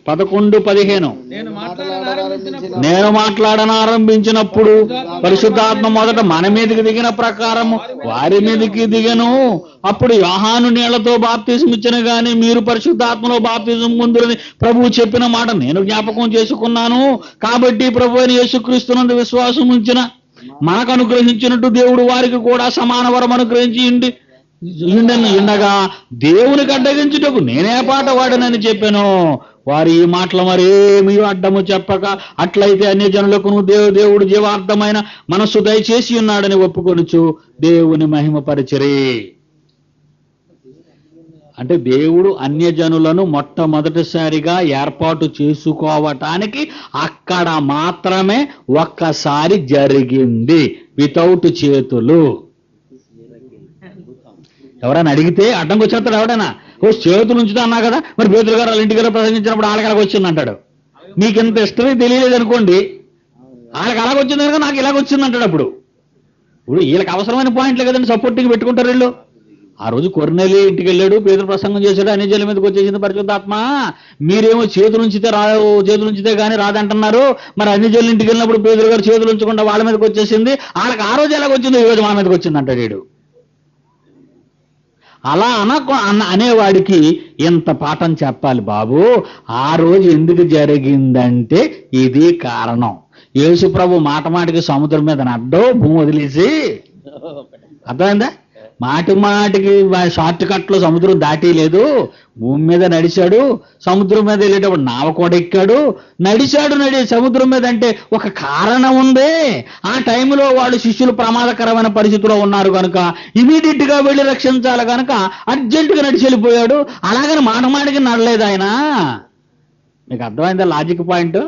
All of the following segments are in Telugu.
11:15 నేను మాట్లాడనారంభించినప్పుడు పరిశుద్ధాత్మ మొదట మన మీదకి దిగిన ప్రకారము వారి మీదకి దిగను. అప్పుడు యోహాను నీళ్లతో బాప్తిజం ఇచ్చిన గాని మీరు పరిశుద్ధాత్మలో బాప్తిజం పొందురని ప్రభువు చెప్పిన మాట నేను జ్ఞాపకం చేసుకున్నాను. కాబట్టి ప్రభు అయిన యేసుక్రీస్తునందు విశ్వాసం ఉంచిన మనకు అనుగ్రహించినట్టు దేవుడు వారికి కూడా సమాన వరం అనుగ్రహించి ఉండగా దేవునికి అడ్డగించుటకు నేనే పాట వాడనని చెప్పాను. వారు ఈ మాటలు మరేమీ అడ్డము చెప్పక అట్లయితే అన్య జనులకు దేవుడు జీవార్థమైన మనస్సు దయచేసి ఉన్నాడని ఒప్పుకొనుచు దేవుని మహిమపరిచరే. అంటే దేవుడు అన్యజనులను మొట్టమొదటిసారిగా ఏర్పాటు చేసుకోవటానికి అక్కడ మాత్రమే ఒక్కసారి జరిగింది, వితౌట్ చేతులు. ఎవరైనా అడిగితే అడ్డంకి వచ్చేస్తాడు ఎవడైనా. చేతులు ఉంచుతా అన్నా కదా, మరి పేతురు గారు వాళ్ళ ఇంటికి ప్రసంగించినప్పుడు వాళ్ళకి అలాగొచ్చింది అంటాడు. మీకు ఇంత ఇష్టమే తెలియలేదు అనుకోండి, వాళ్ళకి అలాగొచ్చింది కనుక నాకు ఇలాగొచ్చింది అంటాడు. అప్పుడు వీళ్ళకి అవసరమైన పాయింట్లు కదండి సపోర్టింగ్ పెట్టుకుంటారు వీళ్ళు. ఆ రోజు కొర్నేలి ఇంటికి వెళ్ళాడు, పేతురు ప్రసంగం చేశాడు, అన్ని జల మీదకి వచ్చేసింది పరిశుద్ధాత్మ. మీరేమో చేతులు ఉంచితే కానీ రాదంటున్నారు. మరి అన్ని జల్లు ఇంటికి వెళ్ళినప్పుడు పేతురు గారు చేతులు ఉంచకుండా వాళ్ళ మీదకి వచ్చేసింది, వాళ్ళకి ఆ రోజు ఎలాగొచ్చిందో ఈ రోజు మన మీదకి వచ్చింది అంటాడు వీడు. అలా అనేవాడికి ఇంత పాఠం చెప్పాలి బాబు. ఆ రోజు ఎందుకు జరిగిందంటే ఇది కారణం. యేసు ప్రభు మాటికి సముద్రం మీద నడ్డో భూమి వదిలేసి, అర్థమైందా? మాటికి షార్ట్ కట్లో సముద్రం దాటి లేదు, భూమి మీద నడిచాడు. సముద్రం మీద వెళ్ళేటప్పుడు నావ కూడా ఎక్కాడు, నడిచాడు సముద్రం మీద. అంటే ఒక కారణం ఉంది. ఆ టైంలో వాళ్ళు శిష్యులు ప్రమాదకరమైన పరిస్థితిలో ఉన్నారు కనుక ఇమీడియట్ గా వెళ్ళి రక్షించాలి కనుక అర్జెంటుగా నడిచి వెళ్ళిపోయాడు. అలాగని మాటికి నడలేదు ఆయన. మీకు అర్థమైందా లాజిక్ పాయింట్?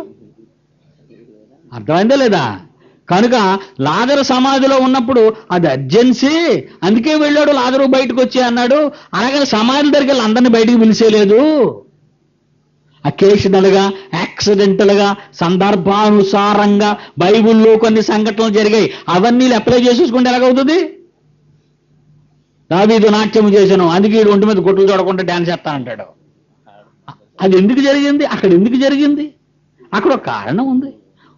అర్థమైందా లేదా? కనుక లాజరు సమాధిలో ఉన్నప్పుడు అది అర్జెన్సీ, అందుకే వెళ్ళాడు. లాజరు బయటకు వచ్చి అన్నాడు. అలాగే సమాధి దగ్గరికి వెళ్ళి అందరినీ బయటికి పిలిచేయలేదు. అకేషనల్ గా, యాక్సిడెంటల్ గా, సందర్భానుసారంగా బైబిల్లో కొన్ని సంఘటనలు జరిగాయి. అవన్నీ అప్లై చేసేసుకుంటే ఎలాగవుతుంది? దావీదు నాట్యం చేశాను, అందుకే వీడు ఒంటి మీద గుట్టలు చూడకుండా డ్యాన్స్ చేస్తా అంటాడు. అది ఎందుకు జరిగింది? అక్కడ ఎందుకు జరిగింది? అక్కడ ఒక కారణం ఉంది.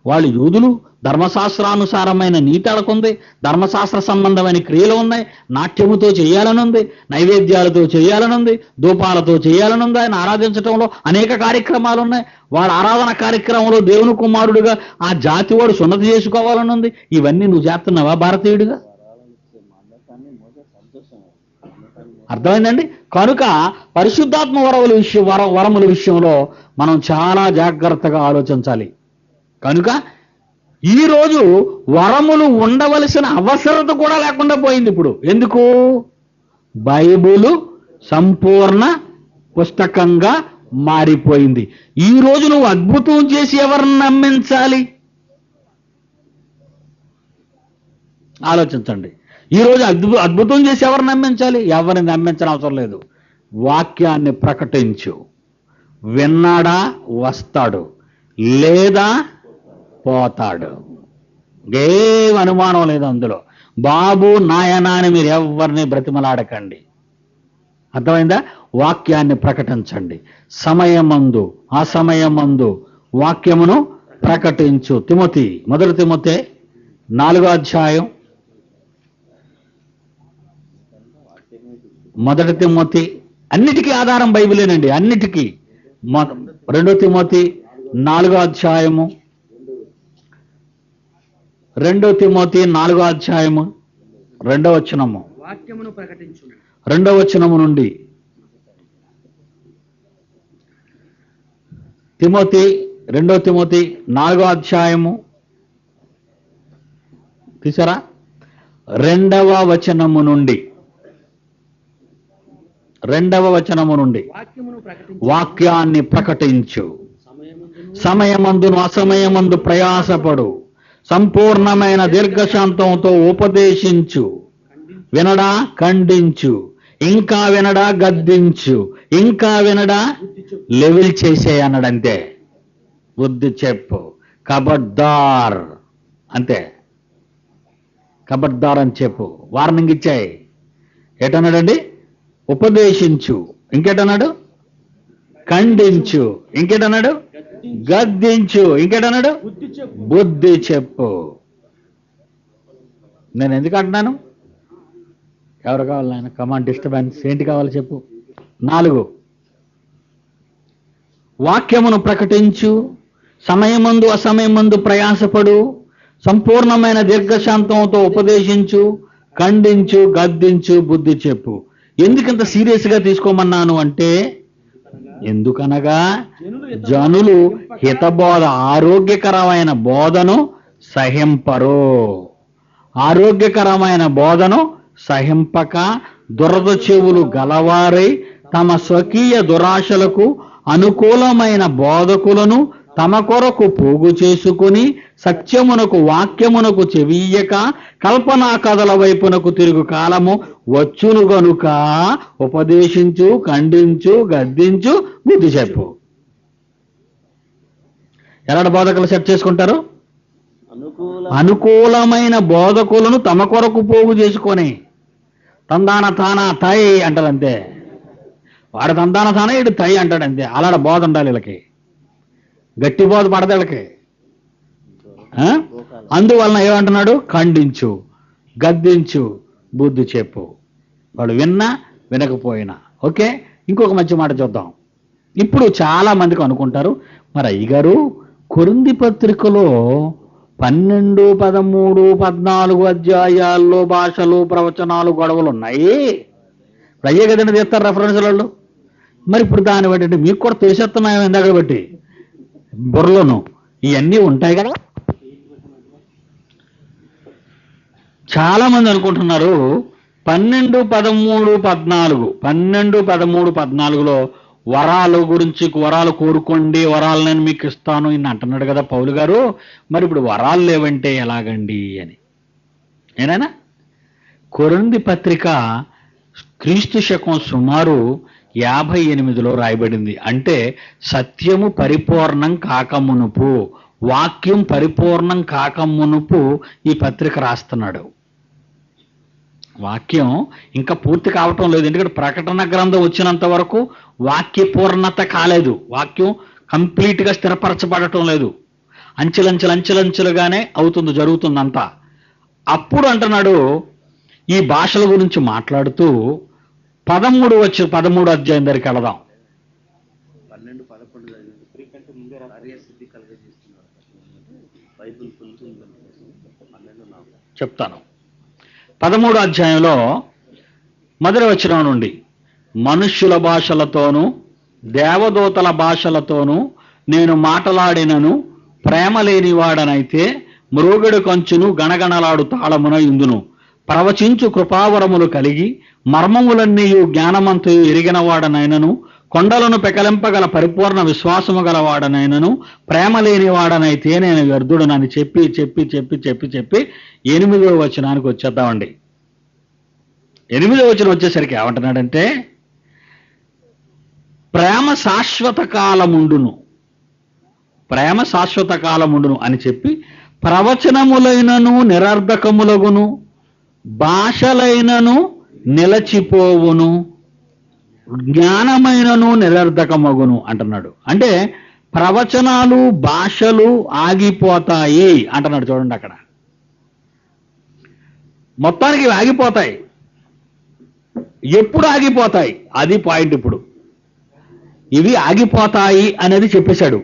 వాళ్ళు యూదులు, ధర్మశాస్త్రానుసారమైన నీతి అడకుంది, ధర్మశాస్త్ర సంబంధమైన క్రియలు ఉన్నాయి. నాట్యముతో చేయాలనుంది, నైవేద్యాలతో చేయాలనుంది, ధూపాలతో చేయాలనుంది. ఆయన ఆరాధించడంలో అనేక కార్యక్రమాలు ఉన్నాయి. వాడు ఆరాధన కార్యక్రమంలో దేవుని కుమారుడుగా ఆ జాతి వాడు సున్నతి చేసుకోవాలనుంది. ఇవన్నీ నువ్వు చేస్తున్నావా భారతీయుడిగా? అర్థమైందండి? కనుక పరిశుద్ధాత్మ వరముల విషయంలో మనం చాలా జాగ్రత్తగా ఆలోచించాలి. కనుక ఈరోజు వరములు ఉండవలసిన అవసరత కూడా లేకుండా పోయింది ఇప్పుడు. ఎందుకు? బైబిలు సంపూర్ణ పుస్తకంగా మారిపోయింది. ఈ రోజు నువ్వు అద్భుతం చేసి ఎవరిని నమ్మించాలి? ఆలోచించండి. ఈరోజు అద్భుతం చేసి ఎవరిని నమ్మించాలి? ఎవరిని నమ్మించడం అవసరం లేదు. వాక్యాన్ని ప్రకటించు. విన్నాడా వస్తాడు, లేదా పోతాడు. ఏం అనుమానం లేదు అందులో. బాబు నాయనా అని మీరు ఎవరిని బ్రతిమలాడకండి. అర్థమైందా? వాక్యాన్ని ప్రకటించండి. సమయమందు అసమయమందు వాక్యమును ప్రకటించు. మొదటి తిమోతి 4వ అధ్యాయం, మొదటి తిమోతి అన్నిటికీ ఆధారం బైబిలేనండి, అన్నిటికీ. 2 తిమోతి 4వ అధ్యాయము, 2 తిమోతి 4వ అధ్యాయము 2వ వచనము, 2వ వచనము నుండి 2 తిమోతి 4వ అధ్యాయము తీసారా? 2వ వచనము నుండి వాక్యాన్ని ప్రకటించు. సమయమందును అసమయమందు ప్రయాసపడు. సంపూర్ణమైన దీర్ఘశాంతంతో ఉపదేశించు. వినడా ఖండించు, ఇంకా వినడా గద్దించు, ఇంకా వినడా లెవెల్ చేసే అన్నాడంతే. బుద్ధి చెప్పు, కబడ్దార్ అంతే. కబడ్దార్ అని చెప్పు, వార్నింగ్ ఇచ్చాయి. ఏటన్నాడండి? ఉపదేశించు. ఇంకేటన్నాడు? ఖండించు. ఇంకేటన్నాడు? గద్దించు. ఇంకేటన్నాడు? బుద్ధి చెప్పు. నేను ఎందుకు అంటున్నాను? ఎవరు కావాలి నాయన? Command disturbance. ఏంటి కావాలి చెప్పు. 4, వాక్యమును ప్రకటించు, సమయమందు అసమయమందు ప్రయాసపడు, సంపూర్ణమైన దీర్ఘశాంతంతో ఉపదేశించు, ఖండించు, గద్దించు, బుద్ధి చెప్పు. ఎందుకంత సీరియస్గా తీసుకోమన్నాను అంటే, ఎందుకనగా జనులు హితబోధ, ఆరోగ్యకరమైన బోధను సహింపరు. ఆరోగ్యకరమైన బోధను సహింపక దురద చెవులు గలవారై తమ స్వకీయ దురాశలకు అనుకూలమైన బోధకులను తమ కొరకు పోగు చేసుకుని సత్యమునకు వాక్యమునకు చెవియ్యక కల్పనా కథల వైపునకు తిరుగు కాలము వచ్చును గనుక ఉపదేశించు, ఖండించు, గద్దించు, బుద్ధి చెప్పు. ఎలాంటి బోధకులు సెట్ చేసుకుంటారు? అనుకూలమైన బోధకులను తమ కొరకు పోగు చేసుకొని. తందాన తానా తై అంటారు అంతే. వాడు తందాన తానా, ఇటు తై అంటాడు అంతే. అలాంటి బోధ ఉండాలి వీళ్ళకి. గట్టి బోధ పడదు వీళ్ళకి. అందువలన ఏమంటున్నాడు? ఖండించు, గద్దించు, బుద్ధి చెప్పు. వాడు విన్నా వినకపోయినా. ఓకే, ఇంకొక మంచి మాట చూద్దాం. ఇప్పుడు చాలా మందికి అనుకుంటారు, మరి అయ్యగారు కొరింథీ పత్రికలో 12, 13, 14 అధ్యాయాల్లో భాషలు, ప్రవచనాలు, గొడవలు ఉన్నాయి. అయ్యే కదండి తీస్తారు రెఫరెన్స్లలో. మరి ఇప్పుడు దాన్ని బట్టి మీకు కూడా తెలిసేస్తున్నాయి ఇందాక బట్టి బుర్రలోను ఇవన్నీ ఉంటాయి కదా. చాలా మంది అనుకుంటున్నారు 12, 13, 14లో వరాలు గురించి, వరాలు కోరుకోండి, వరాలు నేను మీకు ఇస్తాను ఇన్ని అంటున్నాడు కదా పౌలు గారు. మరి ఇప్పుడు వరాలు లేవంటే ఎలాగండి అని. ఏనాయనా? కొరింథీ పత్రిక క్రీస్తు శకం సుమారు 58లో రాయబడింది. అంటే సత్యము పరిపూర్ణం కాకమునుపు, వాక్యం పరిపూర్ణం కాకమునుపు ఈ పత్రిక రాస్తున్నాడు. వాక్యం ఇంకా పూర్తి కావటం లేదు. ఎందుకంటే ప్రకటన గ్రంథం వచ్చినంత వరకు వాక్య పూర్ణత కాలేదు. వాక్యం కంప్లీట్గా స్థిరపరచబడటం లేదు. అంచెలంచెలుగానే అవుతుంది, జరుగుతుందంతా. అప్పుడు అంటున్నాడు ఈ భాషల గురించి మాట్లాడుతూ 13 అధ్యాయం దగ్గరికి వెళదాం. చెప్తాను. 13 అధ్యాయంలో మొదటి వచనం నుండి, మనుష్యుల భాషలతోనూ దేవదూతల భాషలతోనూ నేను మాటలాడినను ప్రేమ లేనివాడనైతే మ్రోగెడు కంచును గణగణలాడు తాళమున ఇందును. ప్రవచించు కృపావరములు కలిగి మర్మములన్నీయు జ్ఞానమంతయు ఎరిగిన వాడనైనను కొండలను పెకలింపగల పరిపూర్ణ విశ్వాసము గలవాడనైనను ప్రేమ లేనివాడనైతే నేను వ్యర్థుడనని చెప్పి 8వ వచనానికి వచ్చేద్దామండి. 8వ వచనం వచ్చేసరికి ఏమంటున్నాడంటే, ప్రేమ శాశ్వత కాలముండును అని చెప్పి ప్రవచనములైనను నిరర్ధకములగును, భాషలైనను నిలచిపోవును, జ్ఞానమైనను నిరర్ధకమగును అంటున్నాడు. అంటే ప్రవచనాలు, భాషలు ఆగిపోతాయి అంటున్నాడు. చూడండి అక్కడ మొత్తానికి ఆగిపోతాయి. ఎప్పుడు ఆగిపోతాయి అది పాయింట్. ఇప్పుడు ఇవి ఆగిపోతాయి అనేది చెప్పేశాడు.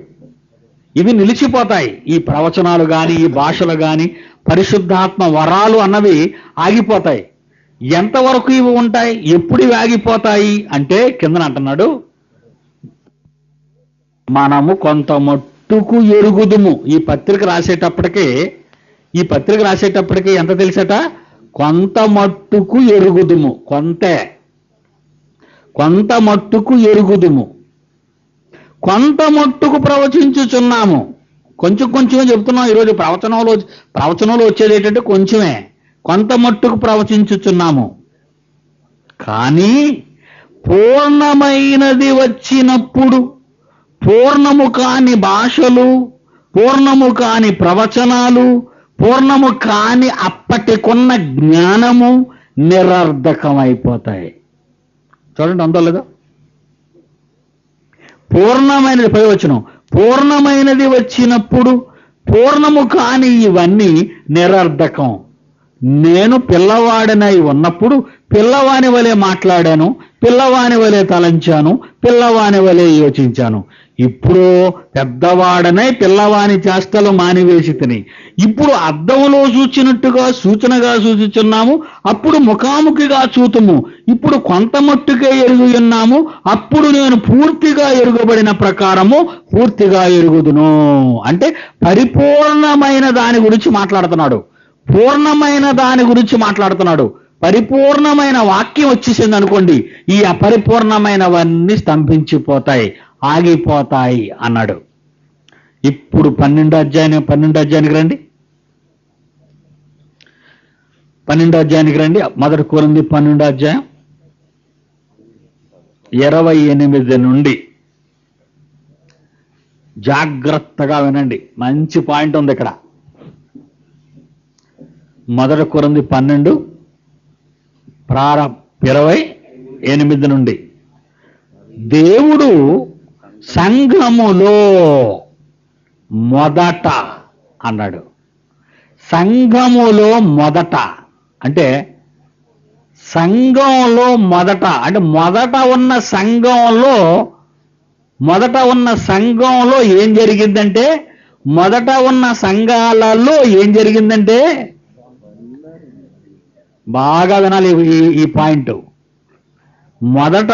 ఇవి నిలిచిపోతాయి. ఈ ప్రవచనాలు కానీ, ఈ భాషలు కానీ, పరిశుద్ధాత్మ వరాలు అన్నవి ఆగిపోతాయి. ఎంతవరకు ఇవి ఉంటాయి? ఎప్పుడు ఇవి ఆగిపోతాయి అంటే కిందన అంటున్నాడు, మనము కొంత మట్టుకు ఎరుగుదుము. ఈ పత్రిక రాసేటప్పటికి ఎంత తెలుసట? కొంత మట్టుకు ఎరుగుదుము. కొంత మట్టుకు ఎరుగుదుము, కొంత మట్టుకు ప్రవచించుచున్నాము. కొంచెమే చెప్తున్నాం. ఈరోజు ప్రవచనంలో వచ్చేది ఏంటంటే కొంచెమే. కొంత మట్టుకు ప్రవచించుచున్నాము, కానీ పూర్ణమైనది వచ్చినప్పుడు పూర్ణము కాని భాషలు, పూర్ణము కాని ప్రవచనాలు, పూర్ణము కాని అప్పటికున్న జ్ఞానము నిరర్ధకమైపోతాయి. చూడండి, అందో లేదో? పూర్ణమైనది, పై వచనం, పూర్ణమైనది వచ్చినప్పుడు పూర్ణము కాని ఇవన్నీ నిరర్ధకం. నేను పిల్లవాడినై ఉన్నప్పుడు పిల్లవాని వలె మాట్లాడాను, పిల్లవాని వలె తలంచాను, పిల్లవాని వలె యోచించాను. ఇప్పుడు పెద్దవాడనై పిల్లవాని చేష్టలు మానివేసి తిని, ఇప్పుడు అద్దంలో చూచినట్టుగా సూచనగా సూచిస్తున్నాము, అప్పుడు ముఖాముఖిగా చూతుము, ఇప్పుడు కొంత మట్టుకే ఎరుగున్నాము, అప్పుడు నేను పూర్తిగా ఎరుగబడిన ప్రకారము పూర్తిగా ఎరుగుదును. అంటే పరిపూర్ణమైన దాని గురించి మాట్లాడుతున్నాడు, పూర్ణమైన దాని గురించి మాట్లాడుతున్నాడు. పరిపూర్ణమైన వాక్యం వచ్చేసింది అనుకోండి, ఈ అపరిపూర్ణమైనవన్నీ స్తంభించిపోతాయి, ఆగిపోతాయి అన్నాడు. ఇప్పుడు 12వ అధ్యాయానికి రండి. 12వ అధ్యాయానికి రండి. 1 కొరింథీ 12వ అధ్యాయం 28 నుండి జాగ్రత్తగా వినండి, మంచి పాయింట్ ఉంది ఇక్కడ. 1 కొరింథీ 12 28 నుండి, దేవుడు సంఘములో మొదట అన్నాడు. సంఘములో మొదట అంటే సంఘంలో మొదట అంటే మొదట ఉన్న సంఘంలో ఏం జరిగిందంటే, మొదట ఉన్న సంఘాలలో ఏం జరిగిందంటే, బాగా వినాలి ఈ పాయింట్. మొదట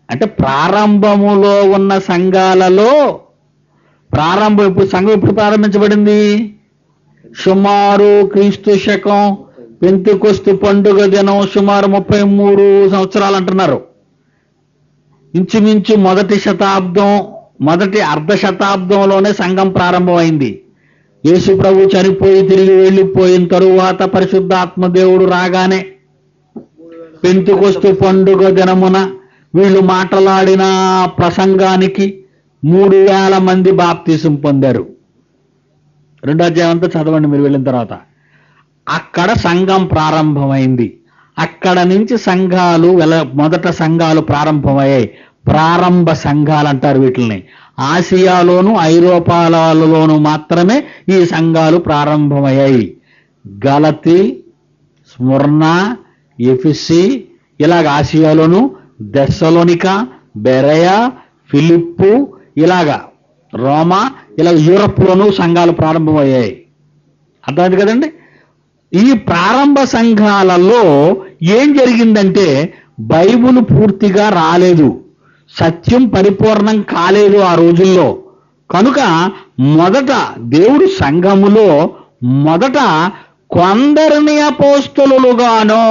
అంటే ప్రారంభములో ఉన్న సంఘాలలో, సంఘం ఎప్పుడు ప్రారంభించబడింది? సుమారు క్రీస్తు శకం పెంతెకొస్తు పండుగ దినం సుమారు 33 సంవత్సరాలు అంటున్నారు. ఇంచుమించు మొదటి అర్ధ శతాబ్దంలోనే సంఘం ప్రారంభమైంది. యేసు ప్రభు చనిపోయి తిరిగి వెళ్ళిపోయిన తరువాత పరిశుద్ధాత్మ దేవుడు రాగానే పెంతెకొస్తు పండుగ దినమున వీళ్ళు మాట్లాడిన ప్రసంగానికి 3000 మంది బాప్తిసం పొందారు. 2వ అధ్యాయం అంతా చదవండి మీరు వెళ్ళిన తర్వాత. అక్కడ సంఘం ప్రారంభమైంది. అక్కడ నుంచి మొదట సంఘాలు ప్రారంభమయ్యాయి. ప్రారంభ సంఘాలు అంటారు వీటిని. ఆసియాలోను ఐరోపాలలోను మాత్రమే ఈ సంఘాలు ప్రారంభమయ్యాయి. గలతీ, స్ముర్ణ, ఎఫెసీ, ఇలాగ ఆసియాలోను, దెస్సలోనిక, బెరయ, ఫిలిప్పు, ఇలాగా రోమా, ఇలా యూరప్లోనూ సంఘాలు ప్రారంభమయ్యాయి. అర్థమైంది కదండి? ఈ ప్రారంభ సంఘాలలో ఏం జరిగిందంటే, బైబిల్ పూర్తిగా రాలేదు, సత్యం పరిపూర్ణం కాలేదు ఆ రోజుల్లో. కనుక మొదట దేవుడు సంఘములో మొదట కొందరిని అపోస్తలులుగానో,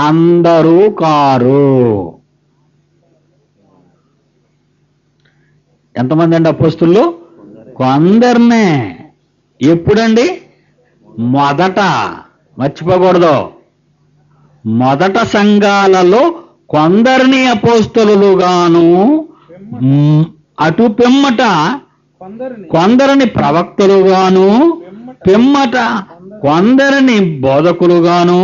అందరూ కారు. ఎంతమంది అండి అపోస్తలులు? కొందరినే. ఎప్పుడండి? మొదట, మర్చిపోకూడదు. మొదట సంఘాలలో కొందరిని అపోస్తలులుగాను, అటు పిమ్మట కొందరిని ప్రవక్తలుగాను, పిమ్మట కొందరిని బోధకులుగాను,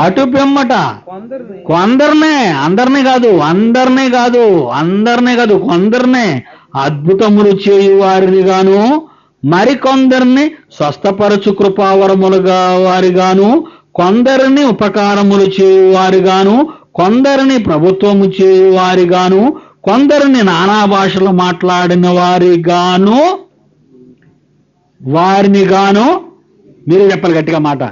అటు పిమ్మట కొందరినే, అందరినీ కాదు, కొందరినే అద్భుతములు చేయువారిని గాను, మరికొందరిని స్వస్థపరచు కృపావరములుగా వారిగాను, కొందరిని ఉపకారములు చేయువారిగాను, కొందరిని ప్రభుత్వము చేయువారిగాను, కొందరిని నానా భాషలు మాట్లాడిన వారిగాను, మీరు చెప్పాలి గట్టిగా మాట,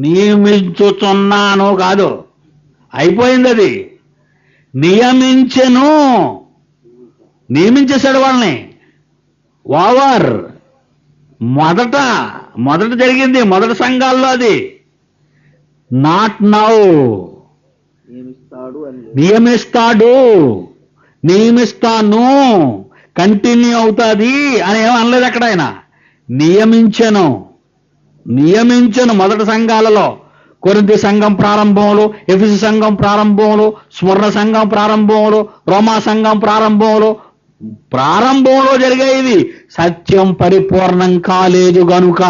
నియమించుచున్నాను కాదు, అయిపోయింది అది. నియమించేశాడు వాళ్ళని. ఓవర్. మొదట జరిగింది మొదటి సంఘాల్లో, అది నాట్ నౌ. నియమిస్తాను, కంటిన్యూ అవుతుంది అని ఏమో అనలేదు అక్కడ ఆయన. నియమించను మొదటి సంఘాలలో. కొరింథీ సంఘం ప్రారంభంలో, ఎఫెసు సంఘం ప్రారంభంలో, స్ముర్ణ సంఘం ప్రారంభంలో, రోమా సంఘం ప్రారంభంలో జరిగేవి. సత్యం పరిపూర్ణం కాలేదు గనుక,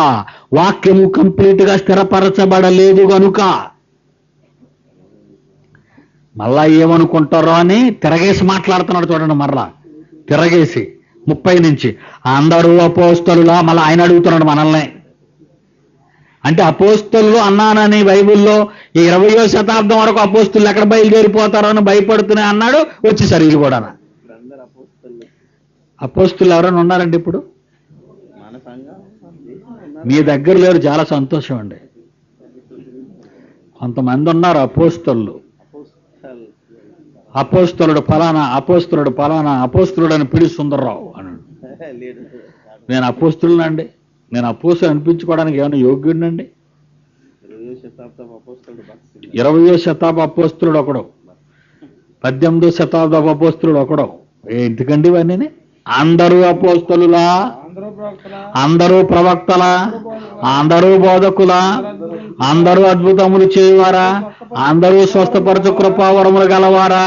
వాక్యము కంప్లీట్ గా స్థిరపరచబడలేదు గనుక మళ్ళా ఏమనుకుంటారో అని తిరగేసి మాట్లాడుతున్నాడు చూడండి. మరలా తిరగేసి 30 నుంచి అందరూ అపోస్తలులా మళ్ళీ ఆయన అడుగుతున్నాడు మనల్ని. అంటే అపోస్తలు అన్నానని బైబిల్లో ఈ 20వ శతాబ్దం వరకు అపోస్తలు ఎక్కడ బయలుదేరిపోతారో అని భయపడుతూనే అన్నాడు. వచ్చేసారు వీళ్ళు కూడా. అపోస్తలు ఎవరైనా ఉన్నారండి ఇప్పుడు? మీ దగ్గర లేరు, చాలా సంతోషం అండి. కొంతమంది ఉన్నారు అపోస్తలు. అపోస్తలుడు ఫలానా, అపోస్తలుడు ఫలానా, అపోస్తలుడు అని పిడి సుందర్రావు అన్నాడు. నేను అపోస్తలునండి, నేను అపోస్తలు అనిపించుకోవడానికి ఏమైనా యోగ్యుడినండి? 20వ శతాబ్దం అపోస్తలుడు ఒకడు, 18వ శతాబ్దం అపోస్తలుడు ఒకడు. ఎందుకండి ఇవన్నీ? అందరూ అపోస్తలులా, అందరూ ప్రవక్తలా, అందరూ బోధకులా, అందరూ అద్భుతములు చేయువారా, అందరూ స్వస్థపరచు కృపావరములు గలవారా,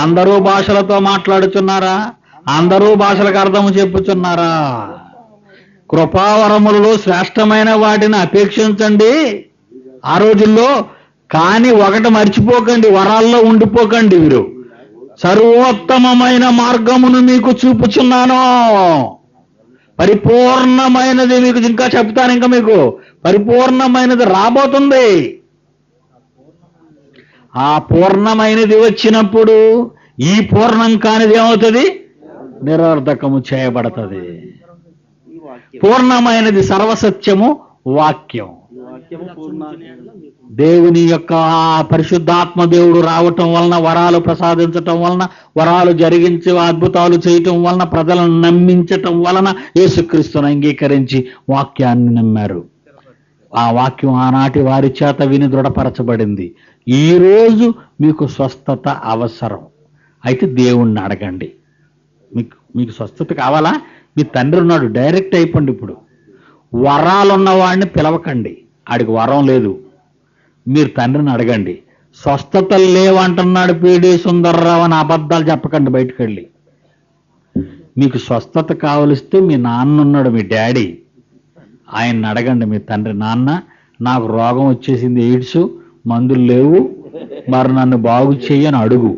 అందరూ భాషలతో మాట్లాడుచున్నారా, అందరూ భాషలకు అర్థము చెప్పుచున్నారా? కృపావరములలో శ్రేష్టమైన వాటిని అపేక్షించండి ఆ రోజుల్లో. కానీ ఒకటి మర్చిపోకండి, వరాల్లో ఉండిపోకండి. వీరు సర్వోత్తమమైన మార్గమును మీకు చూపుచున్నాను, పరిపూర్ణమైనది మీకు ఇంకా చెప్తాను. ఇంకా మీకు పరిపూర్ణమైనది రాబోతుంది. ఆ పూర్ణమైనది వచ్చినప్పుడు ఈ పూర్ణం కానిది ఏమవుతుంది? నిరర్ధకము చేయబడుతుంది. పూర్ణమైనది సర్వసత్యము వాక్యం. దేవుని యొక్క పరిశుద్ధాత్మ దేవుడు రావటం వలన, వరాలు ప్రసాదించటం వలన, వరాలు జరిగించి అద్భుతాలు చేయటం వలన, ప్రజలను నమ్మించటం వలన యేసుక్రీస్తును అంగీకరించి వాక్యాన్ని నమ్మారు. ఆ వాక్యం ఆనాటి వారి చేత విని దృఢపరచబడింది. ఈరోజు మీకు స్వస్థత అవసరం అయితే దేవుణ్ణి అడగండి. మీకు స్వస్థత కావాలా? మీ తండ్రి ఉన్నాడు, డైరెక్ట్ అయిపోండి. ఇప్పుడు వరాలు ఉన్నవాడిని పిలవకండి, ఆడికి వరం లేదు. మీరు తండ్రిని అడగండి. స్వస్థతలు లేవంటున్నాడు పీడి సుందర్రావు అని అబద్ధాలు చెప్పకండి బయటకు వెళ్ళి. మీకు స్వస్థత కావలిస్తే మీ నాన్న ఉన్నాడు, మీ డాడీ, ఆయన్ని అడగండి. మీ తండ్రి, నాన్న నాకు రోగం వచ్చేసింది, ఎయిడ్స్, మందులు లేవు, మరి నన్ను బాగు చెయ్యని అడుగు.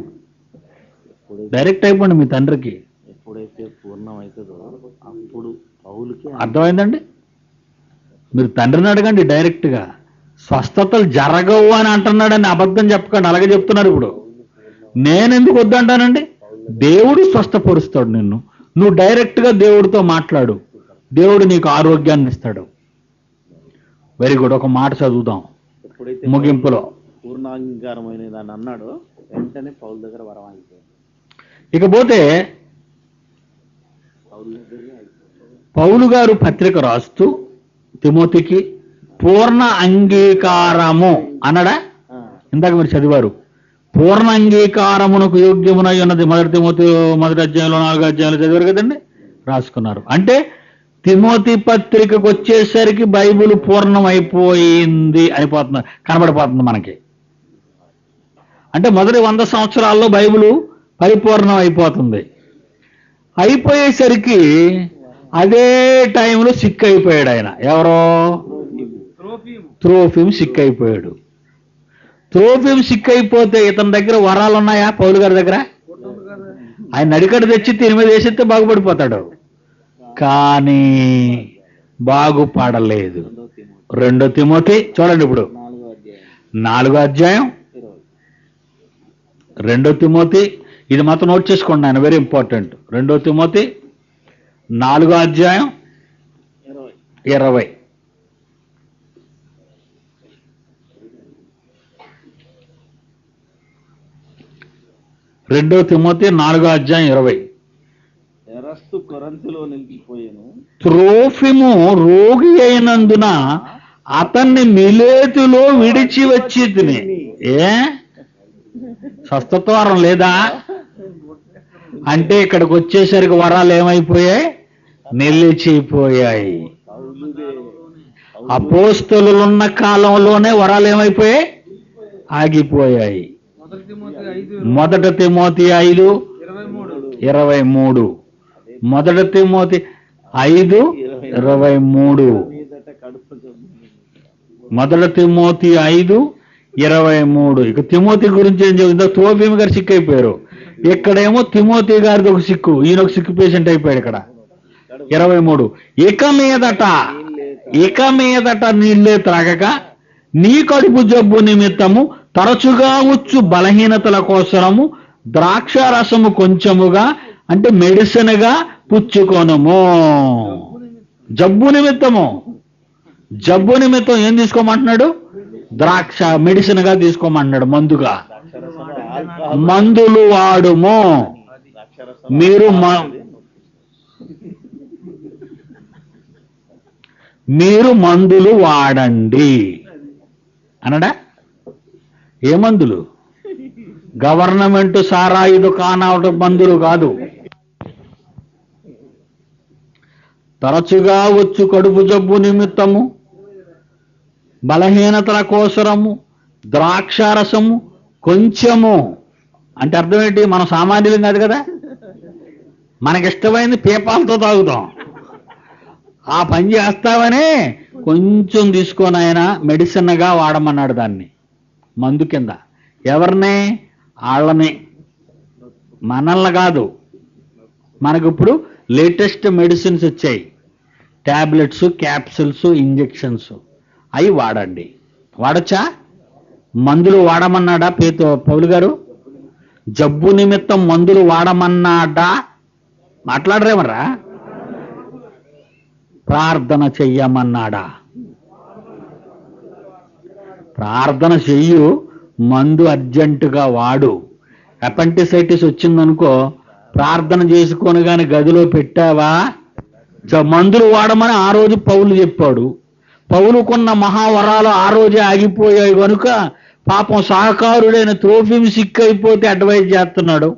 డైరెక్ట్ అయిపోండి మీ తండ్రికి. ఎప్పుడైతే పూర్ణమవుతుందో అప్పుడు పౌలుకి అర్థమైందండి? మీరు తండ్రిని అడగండి డైరెక్ట్గా. స్వస్థతలు జరగవు అని అంటున్నాడని అబద్ధం చెప్పకండి. అలాగే చెప్తున్నారు ఇప్పుడు. నేనెందుకు వద్దంటానండి? దేవుడు స్వస్థపరుస్తాడు నిన్ను. నువ్వు డైరెక్ట్గా దేవుడితో మాట్లాడు, దేవుడు నీకు ఆరోగ్యాన్ని ఇస్తాడు. Very good. ఒక మాట చదువుదాం ఎప్పుడైతే ముగింపులో. పూర్ణాంగీకారమైన దాన్ని అన్నాడు, వెంటనే పౌలు దగ్గర వరం అయిపోయింది. ఇకపోతే పౌలు గారు పత్రిక రాస్తూ తిమోతికి పూర్ణ అంగీకారము అన్నాడా? ఇందాక మీరు చదివారు. పూర్ణ అంగీకారమునకు యోగ్యమునై ఉన్నది. మొదటి తిమోతి 1వ అధ్యాయంలో 4వ అధ్యాయంలో చదివారు కదండి, రాసుకున్నారు. అంటే తిమోతి పత్రికకు వచ్చేసరికి బైబిల్ పూర్ణం అయిపోయింది అయిపోతుంది, కనబడిపోతుంది మనకి. అంటే మొదటి 100 సంవత్సరాల్లో బైబిల్ పరిపూర్ణం అయిపోతుంది. అయిపోయేసరికి అదే టైంలో సిక్ అయిపోయాడు ఆయన. ఎవరో? త్రోఫిమ్ సిక్ అయిపోయాడు. త్రోఫిమ్ సిక్ అయిపోతే ఇతని దగ్గర వరాలు ఉన్నాయా? పౌలు గారి దగ్గర ఆయన నడికడ తెచ్చి దీని మీద వేసేస్తే బాగుపడిపోతాడు. కానీ బాగుపడలేదు. 2 తిమోతి చూడండి ఇప్పుడు 4వ అధ్యాయం 2 తిమోతి, ఇది మాత్రం నోట్ చేసుకోండి ఆయన, వెరీ ఇంపార్టెంట్. 2 తిమోతి 4వ అధ్యాయం 20. రెండో తిమోతి 4వ అధ్యాయం 20. ఎరస్తు కొరింథీలో నిలిచిపోయాను. త్రోఫిము రోగి అయినందున అతన్ని మిలేతులో విడిచి వచ్చి తిని. ఏ స్వస్థత్వరం లేదా అంటే ఇక్కడికి వచ్చేసరికి వరాలు ఏమైపోయాయి? నిలిచిపోయాయి. అపోస్తలులున్న కాలంలోనే వరాలు ఏమైపోయాయి? ఆగిపోయాయి. 1 తిమోతి 5:23. 1 తిమోతి 5:23. 1 తిమోతి 23. ఇక తిమోతి గురించి ఏం చెబుతుందో, త్రోఫిము గారు సిక్ అయిపోయారు. ఇక్కడేమో తిమోతి గారిది ఒక సిక్కు, ఈయన ఒక సిక్కు పేషెంట్ అయిపోయాడు ఇక్కడ. 23. ఇక మీదట నీళ్ళే త్రాగక నీ కడుపు జబ్బు నిమిత్తము తరచుగా వచ్చు బలహీనతల కోసరము ద్రాక్ష రసము కొంచెముగా, అంటే మెడిసిన్ గా పుచ్చుకొనుము. జబ్బు నిమిత్తం ఏం తీసుకోమంటున్నాడు? ద్రాక్ష మెడిసిన్ గా తీసుకోమంటున్నాడు, మందుగా. మందులు వాడుము. మీరు మందులు వాడండి అనడా? ఏ మందులు? గవర్నమెంట్ సారాయి దుకాణాల మందులు కాదు. తరచుగా వచ్చు కడుపు జబ్బు నిమిత్తము బలహీనతల కోసరము ద్రాక్షారసము కొంచెము. అంటే అర్థం ఏంటి? మనం సామాన్యులం కాదు కదా, మనకిష్టమైంది పీపాలతో తాగుతాం. ఆ పని చేస్తావనే కొంచెం తీసుకొని ఆయన మెడిసిన్గా వాడమన్నాడు దాన్ని, మందు కింద. ఎవరిని? వాళ్ళని, మనల్ని కాదు. మనకు ఇప్పుడు లేటెస్ట్ మెడిసిన్స్ వచ్చాయి, టాబ్లెట్స్, క్యాప్సిల్స్, ఇంజెక్షన్స్. అవి వాడండి. వాడచ్చా? మందులు వాడమన్నాడా పౌలు గారు? జబ్బు నిమిత్తం మందులు వాడమన్నాడా? మాట్లాడరేమరా? ప్రార్థన చెయ్యమన్నాడా? ప్రార్థన చెయ్యు, మందు అర్జెంటుగా వాడు. అపెండిసైటిస్ వచ్చిందనుకో, ప్రార్థన చేసుకొని కానీ గదిలో పెట్టావా, మందులు వాడమని ఆ రోజు పౌలు చెప్పాడు. పౌలుకున్న మహావరాలు ఆ రోజే ఆగిపోయాయి కనుక పాపం సహకారుడైన త్రోఫిము సిక్ అయిపోతే అడ్వైజ్ చేస్తున్నాడు,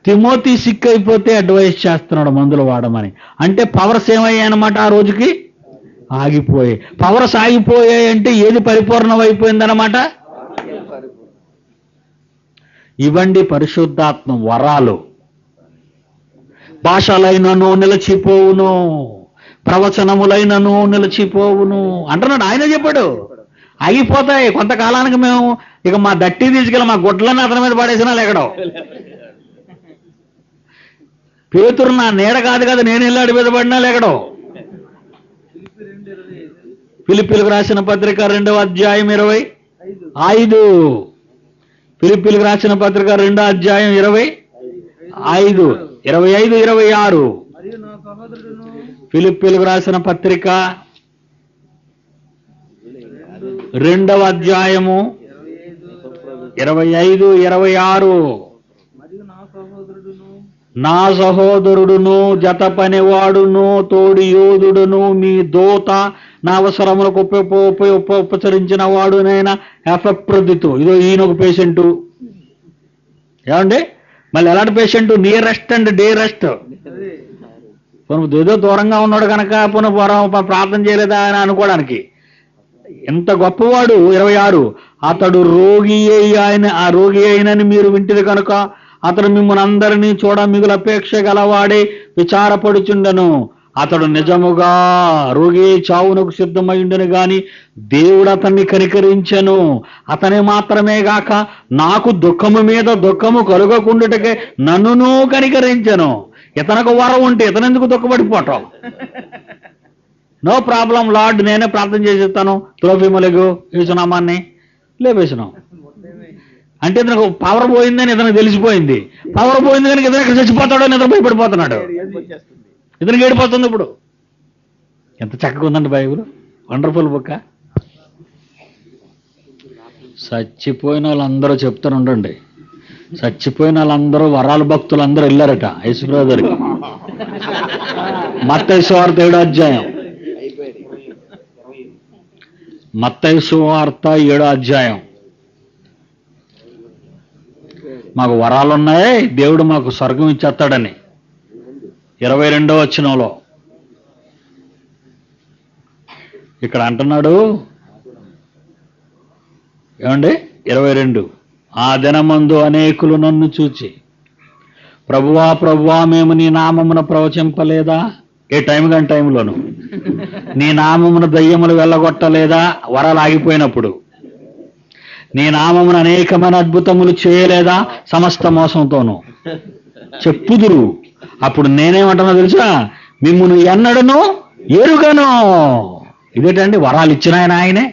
తిమోతి సిక్ అయిపోతే అడ్వైజ్ చేస్తున్నాడు మందులు వాడమని. అంటే పవర్స్ ఏమయ్యాయన్నమాట, ఆ రోజుకి ఆగిపోయాయి. పవర్స్ ఆగిపోయాయి అంటే ఏది పరిపూర్ణం అయిపోయిందన్నమాట? ఇవండి పరిశుద్ధాత్మ వరాలు. భాషలైనను నిలిచిపోవును, ప్రవచనములైనను నిలిచిపోవును అంటున్నాడు. ఆయన చెప్పాడు ఆగిపోతాయి కొంతకాలానికి. మేము ఇక మా దట్టి తీసుకెళ్ళి మా గుడ్లని అతని మీద పడేసినా లేకడం. పేతురు నా నీడ కాదు కదా, నేను వెళ్ళాడు మీద పడినా లేకడం. ఫిలిప్పీలకు రాసిన పత్రిక 2వ అధ్యాయం 25. ఫిలిప్పీలకు రాసిన పత్రిక 2వ అధ్యాయం 25, 25, 26. ఫిలిప్పీలకు రాసిన పత్రిక 2వ అధ్యాయము 25, 26. నా సహోదరుడును జత పనివాడును తోడి యోధుడును మీ దూత నా అవసరములకు ఉపచరించిన వాడునైనా ఎఫెప్రొదితు. ఇదో ఈయన ఒక పేషెంటు. ఏమండి? మళ్ళీ ఎలాంటి పేషెంట్? Nearest and dearest. ఏదో దూరంగా ఉన్నాడు కనుక ప్రార్థన చేయలేదా అని అనుకోవడానికి. ఎంత గొప్పవాడు. 26. అతడు రోగి అయినని మీరు వింటిది కనుక అతడు మిమ్మల్ని అందరినీ చూడ మిగులు అపేక్ష గలవాడే విచారపడుచుండెను. అతడు నిజముగా రోగి చావునకు సిద్ధమైండను గాని దేవుడు అతన్ని కనికరించెను. అతని మాత్రమే గాక నాకు దుఃఖము మీద దుఃఖము కలుగకుండుటకే నన్నును కనికరించెను. ఇతనికి వరం ఉంటే ఇతనెందుకు దుఃఖపడిపోవటం? నో ప్రాబ్లం లార్డ్, నేనే ప్రార్థన చేసేస్తాను. త్రోఫిములకు యేసునామాన్ని లేపేసినాం. అంటే ఇతనికి పవర్ పోయిందని ఇతనికి తెలిసిపోయింది. పవర్ పోయింది కనుక ఇతను ఇక్కడ చచ్చిపోతాడో అని ఇతను భయపడిపోతున్నాడు. ఇతనికి ఏడిపోతుంది ఇప్పుడు. ఎంత చక్కగా ఉందండి బైబిల్, వండర్ఫుల్ బుక్. చచ్చిపోయిన వాళ్ళందరూ చెప్తాను ఉండండి, చచ్చిపోయిన వాళ్ళందరూ వరాల భక్తులు అందరూ వెళ్ళారట యేసుప్రభు దగ్గరికి. మత్తయి సువార్త 7వ అధ్యాయం, మత్తయి సువార్త 7వ అధ్యాయం. మాకు వరాలు ఉన్నాయి, దేవుడు మాకు స్వర్గం ఇచ్చేస్తాడని 22వ వచనంలో ఇక్కడ అంటున్నాడు. ఏమండి? 22. ఆ దినమందు అనేకులు నన్ను చూచి ప్రభువా ప్రభువా మేము నీ నామమున ప్రవచింపలేదా? ఏ టైం కాని టైంలోను నీ నామమున దయ్యములు వెళ్ళగొట్టలేదా? వరాలు ఆగిపోయినప్పుడు నీ నామమున అనేకమైన అద్భుతములు చేయలేదా? సమస్త మోసంతోనూ చెప్పుదురు. అప్పుడు నేనేమంటున్నా తెలుసా? మిమ్మును ఎన్నడను ఎరుగను. ఇదేంటండి, వరాలు ఇచ్చిన ఆయనే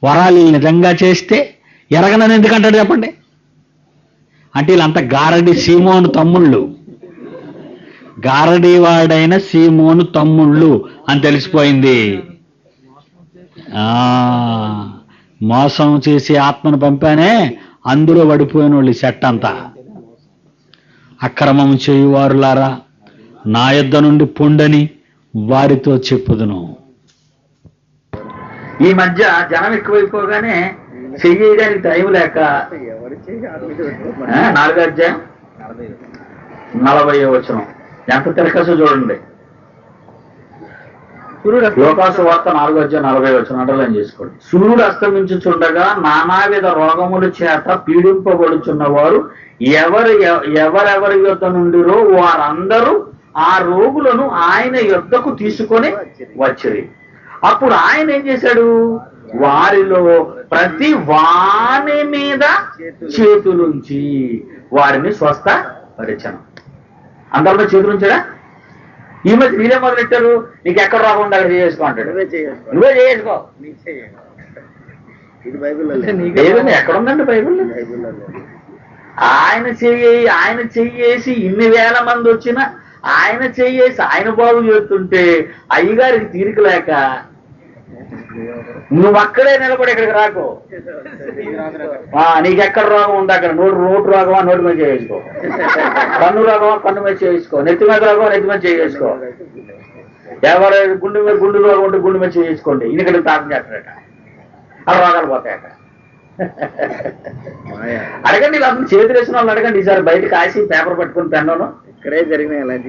వరాలు నిజంగా చేస్తే ఎరగనని ఎందుకంటాడు చెప్పండి? అంటే వీళ్ళంతా గారడి సీమోను తమ్ముళ్ళు, గారడీవాడైన సీమోను తమ్ముళ్ళు అని తెలిసిపోయింది. మోసం చేసి ఆత్మను పంపానే, అందులో పడిపోయిన వాళ్ళు సెట్ అంతా. అక్రమం చేయువారులారా, నా యొద్ద నుండి పొండని వారితో చెప్పుదును. ఈ మధ్య జనం ఎక్కువైపోగానే చెయ్యడానికి టైం లేక 4వ అధ్యాయం 40వ వచనం ఎంత తిరకసో చూడండి. లోకాసు వార్త 4వ అధ్యాయం 40వ వచనం అండర్లైన్ చేసుకోండి. సూర్యుడు అస్తమించుచుండగా నానావిధ రోగముల చేత పీడింపబడుచున్న వారు ఎవరెవరి యొద్ద నుండిరో వారందరూ ఆ రోగులను ఆయన యొద్దకు తీసుకొని వచ్చిరి. అప్పుడు ఆయన ఏం చేశాడు? వారిలో ప్రతి వాని మీద చేతులుంచి వారిని స్వస్థపరిచాను. అందరిలో చేతులుంచాడా? ఈ మధ్య మీరే మొదలెట్టారు, నీకు ఎక్కడ రాకుండా అక్కడ చేసుకో అంటాడు. నువ్వే చేసుకో. ఎక్కడ ఉందండి బైబిల్? ఆయన చెయ్యేసి ఇన్ని వేల మంది వచ్చినా ఆయన చెయ్యేసి ఆయన బాగు చేస్తుంటే అయ్యగారికి తీరిక లేక నువ్వు అక్కడే నిలబడి ఇక్కడికి రాకు. నీకెక్కడ రోగం ఉంది అక్కడ, నోటు రోగమా నోటి మీద చేసుకో, కన్ను రోగమా కన్ను మీద చేసుకో, నెత్తి మీద రోగమా నెత్తి మీద చేసుకో, ఎవరు గుండె రోగం ఉంటే గుండె మీద చేసుకోండి. ఇక్కడికి తాపం చేస్తాడట, ఆ రోగాలు పోతాయట. అడగండి, అతను చేతులు వేసిన వాళ్ళు అడగండి. ఈసారి బయట కాసి పేపర్ పట్టుకుని పెన్నాను ఇక్కడే జరిగినాయి అలాంటి.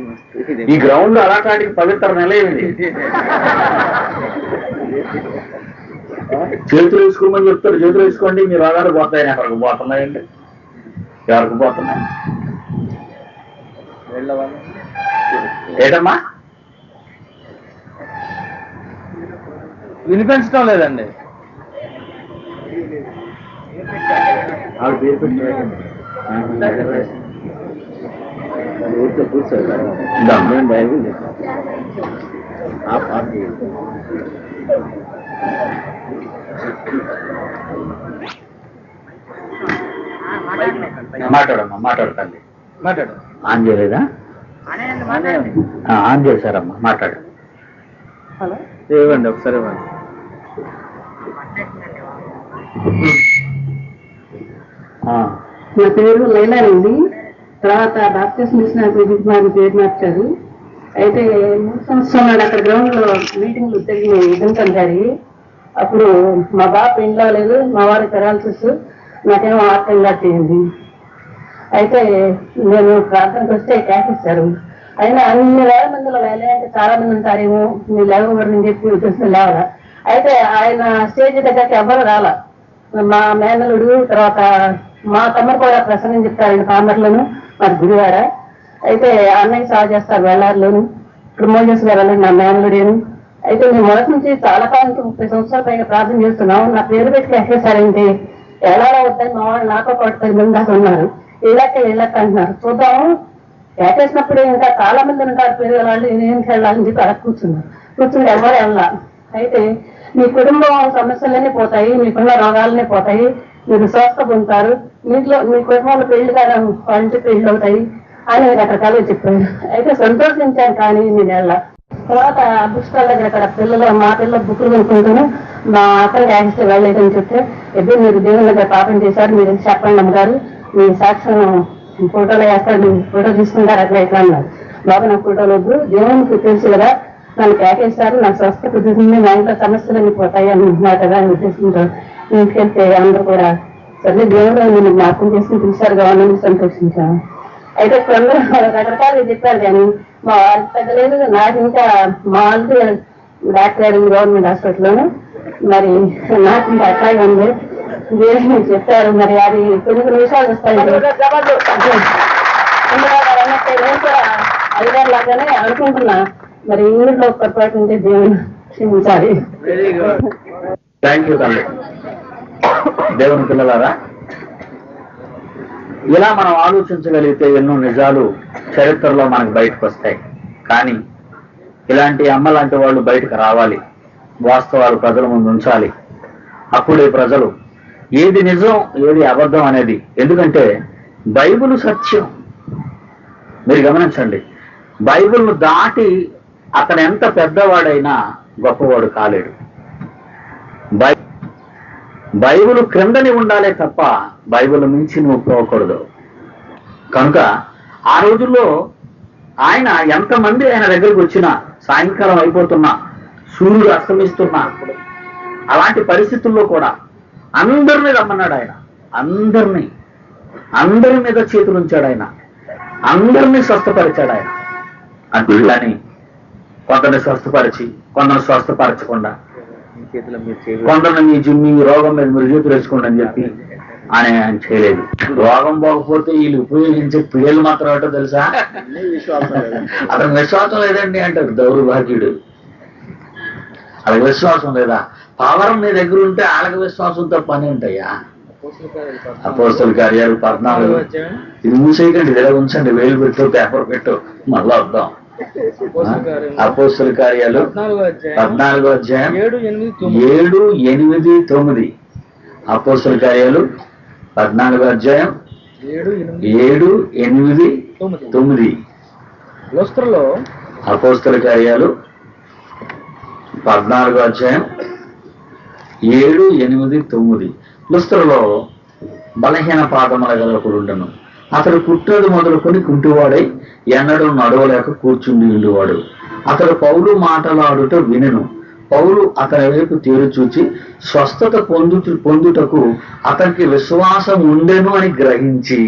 ఈ గ్రౌండ్ లో అలాంటి పవిత్ర నిలయమిది. చేతులు వేసుకోమని చెప్తారు, చేతులు వేసుకోండి, మీ రోగాలు పోతాయని. ఎవరికి పోతున్నాయండి? ఎవరికి పోతున్నాయి? ఏటమ్మా వినిపించడం లేదండి. మాట్లాడమ్మా, మాట్లాడతండి. మాట్లాడు. ఆన్ చేయలేదా? ఆన్ చేశారమ్మా, మాట్లాడు. ఇవ్వండి ఒకసారి ఇవ్వండి. నా పేరు లైలా అండి. తర్వాత డాక్టర్స్ మిషన్ పేరు మార్చారు. అయితే 3 సంవత్సరాల నాడు అక్కడ గ్రౌండ్ లో మీటింగ్లు జరిగినాయి ఇదంటారు. అప్పుడు మా బాబు ఇంట్లో లేదు, మా వారి పెరాలసిస్, నాకేమో ఆర్థంగా చేయండి. అయితే నేను ప్రార్థనకు వస్తే కేకేశారు. అయినా అన్ని వేల మందిలో అంటే చాలా మంది ఉంటారేమో, మీరు లేవకూడదని చెప్పి ఉద్దేశం లేవాల. అయితే ఆయన స్టేజ్ దగ్గరికి ఎవరు రాలా. మా మేనలుడు తర్వాత మా తమ్ముడు కూడా ప్రసంగం చెప్తారండి పామర్లోను, మరి గుడివాడ. అయితే అన్నయ్య సాగు చేస్తారు వెళ్ళారులోను. ఇప్పుడు మోజస్ గారు వెళ్ళండి నా మేనలుడేను. అయితే మేము మొదటి నుంచి చాలా కాలానికి 30 సంవత్సరాల పైన ప్రార్థన చేస్తున్నాం. నా పేరు పెట్టి ఎక్కేసారంటే ఎలా వద్దని మా వాళ్ళు నాతో పాటు 10 మంది దాకా ఉన్నారు. ఇళ్ళకి అంటున్నారు. చూద్దాము, ఎక్కేసినప్పుడు ఇంకా చాలా మంది ఉంటారు పేరు వాళ్ళు, నేను వెళ్ళాలని చెప్పి అలా కూర్చుని ఎవరు వెళ్ళాలి. అయితే మీ కుటుంబం సమస్యలన్నీ పోతాయి, మీకున్న రోగాలన్నీ పోతాయి, మీరు స్వస్థ పొందుతారు, మీ కుటుంబంలో పెళ్లి కాదు వాళ్ళ పెళ్లి అవుతాయి అని రకరకాలుగా చెప్పారు. అయితే సంతోషించాను, కానీ నేను వెళ్ళా. తర్వాత పుస్తకాల దగ్గర అక్కడ మా పిల్లలు బుక్కులు కొనుక్కుంటూనే మా అతను యాక్సిస్ట్ వెళ్ళలేదని చెప్తే, ఎప్పుడు మీరు దేవుని దగ్గర పాపం చేశారు, మీరు చెప్పండి అమ్మగారు, మీ సాక్ష్యం ఫోటోలో వేస్తారు, మీరు ఫోటో తీసుకుంటారు అట్లా ఇట్లా అన్నారు. బాబు నాకు ఫోటోలు వద్దు, దేవునికి తెలుసు కదా, నన్ను ప్యాకేస్తారు, నాకు స్వస్థ కుదురుతుంది, మా ఇంట్లో సమస్యలన్నీ పోతాయి అని అంటున్నారు కదా అని ఉద్దేశంతో ఇంటికెళ్తే అందరూ కూడా సరే దేవుడు నేను జ్ఞాపకం చేసుకుని పిలిచారు కావాలని సంతోషించాను. అయితే ఇప్పుడు అందరూ రకరకాలుగా చెప్పారు, కానీ మా వాళ్ళకి తగ్గలేదు. నాకు ఇంకా మా వాళ్ళకి డాక్టర్ గారు గవర్నమెంట్ హాస్పిటల్లోను, మరి నాకు ఇంకా అట్లాగే ఉంది. దేవుడు చెప్పారు, మరి అది కొన్ని నిమిషాలు వస్తాయి. నేను కూడా అధికారు లాగానే అనుకుంటున్నా, మరి ఇంగ్లీష్లో పొరపాటు ఉంటే దేవుడు క్షమించాలి. థ్యాంక్ యూ తల్లి. దేవుని పిల్లలారా, ఇలా మనం ఆలోచించగలిగితే ఎన్నో నిజాలు చరిత్రలో మనకు బయటకు వస్తాయి. కానీ ఇలాంటి అమ్మ లాంటి వాళ్ళు బయటకు రావాలి, వాస్తవాలు ప్రజల ముందు ఉంచాలి. అప్పుడే ప్రజలు ఏది నిజం ఏది అబద్ధం అనేది, ఎందుకంటే బైబిల్ సత్యం. మీరు గమనించండి, బైబిల్ను దాటి అతను ఎంత పెద్దవాడైనా గొప్పవాడు కాలేడు. బైబిల్ క్రిందని ఉండాలే తప్ప బైబిల్ మించి నువ్వు పోకూడదు. కనుక ఆ రోజుల్లో ఆయన ఎంతమంది ఆయన దగ్గరికి వచ్చినా, సాయంకాలం అయిపోతున్నా, సూర్యుడు అస్తమిస్తున్నా, అలాంటి పరిస్థితుల్లో కూడా అందరినీ రమ్మన్నాడు ఆయన. అందరి మీద చేతులు ఉంచాడు ఆయన, అందరినీ స్వస్థపరిచాడు ఆయన. అంతేగాని కొందరిని స్వస్థపరిచి కొందరిని స్వస్థపరచకుండా, కొందరిని మీ రోగం మీద మీరు చేతులు వేసుకోండి అని చెప్పి ఆయన చేయలేదు. రోగం పోకపోతే వీళ్ళు ఉపయోగించే పిల్లలు మాత్రం ఏంటో తెలుసా? అతనికి విశ్వాసం లేదండి అంటారు దౌర్భాగ్యుడు. వాళ్ళకి విశ్వాసం లేదా? పవర్ నీ దగ్గర ఉంటే వాళ్ళకి విశ్వాసంతో పని ఉంటాయా? అపోస్తల కార్యాలు 14, ఇది మూసేయకండి, ఇలా ఉంచండి, వేలు పెట్టు, పేపర్ పెట్టు, మళ్ళా వద్దాం. అపోస్తల కార్యాలు 14వ అధ్యాయం 7, 8, 9. అపోస్తల కార్యాలు 14వ అధ్యాయం 7, 8, 9. అపోస్తల కార్యాలు 14వ అధ్యాయం 7, 8, 9. లుస్త్రలో బలహీన పాదముల గలకుడుండను. అతడు పుట్టినది మొదలుకొని కుంటివాడై ఎన్నడూ నడవలేక కూర్చుండి ఉండేవాడు. అతడు పౌలు మాటలాడుట వినెను. పౌలు అతని వైపు తేరు చూచి స్వస్థత పొందుటకు అతనికి విశ్వాసం ఉండెను అని గ్రహించి,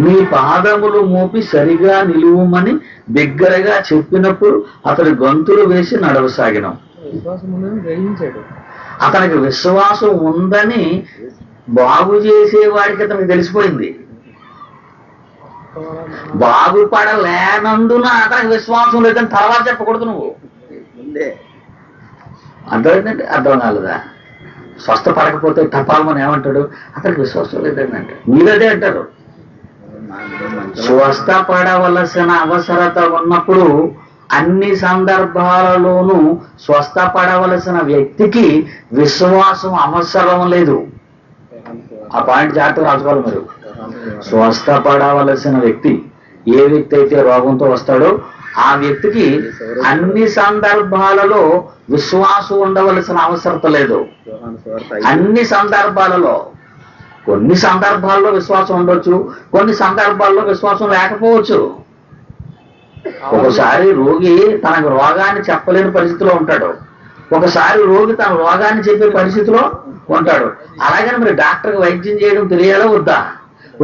మీ పాదములు మోపి సరిగా నిలువమని బిగ్గరగా చెప్పినప్పుడు అతడు గంతులు వేసి నడవసాగినం. అతనికి విశ్వాసం ఉందని బాగు చేసేవాడికి అతనికి తెలిసిపోయింది. బాగుపడలేనందున అతనికి విశ్వాసం లేదని తర్వాత చెప్పకూడదు నువ్వు. అర్థమైందంటే అర్థం కాలేదా? స్వస్థపడకపోతే తపాలమని ఏమంటాడు? అతనికి విశ్వాసం లేదని అంటాడు. మీరదే అంటారు. స్వస్థపడవలసిన అవసరత ఉన్నప్పుడు అన్ని సందర్భాలలోనూ స్వస్థపడవలసిన వ్యక్తికి విశ్వాసం అవసరం లేదు. ఆ పాయింట్ జాగ్రత్తగా రాసుకోవాలి మీరు. స్వస్థపడవలసిన వ్యక్తి, ఏ వ్యక్తి అయితే రోగంతో వస్తాడో ఆ వ్యక్తికి అన్ని సందర్భాలలో విశ్వాసం ఉండవలసిన అవసరత లేదు. అన్ని సందర్భాలలో, కొన్ని సందర్భాల్లో విశ్వాసం ఉండొచ్చు, కొన్ని సందర్భాల్లో విశ్వాసం లేకపోవచ్చు. ఒకసారి రోగి తనకు రోగాన్ని చెప్పలేని పరిస్థితిలో ఉంటాడు, ఒకసారి రోగి తన రోగాన్ని చెప్పే పరిస్థితిలో ఉంటాడు. అలాగని మరి డాక్టర్కి వైద్యం చేయడం తెలియాలా వద్దా?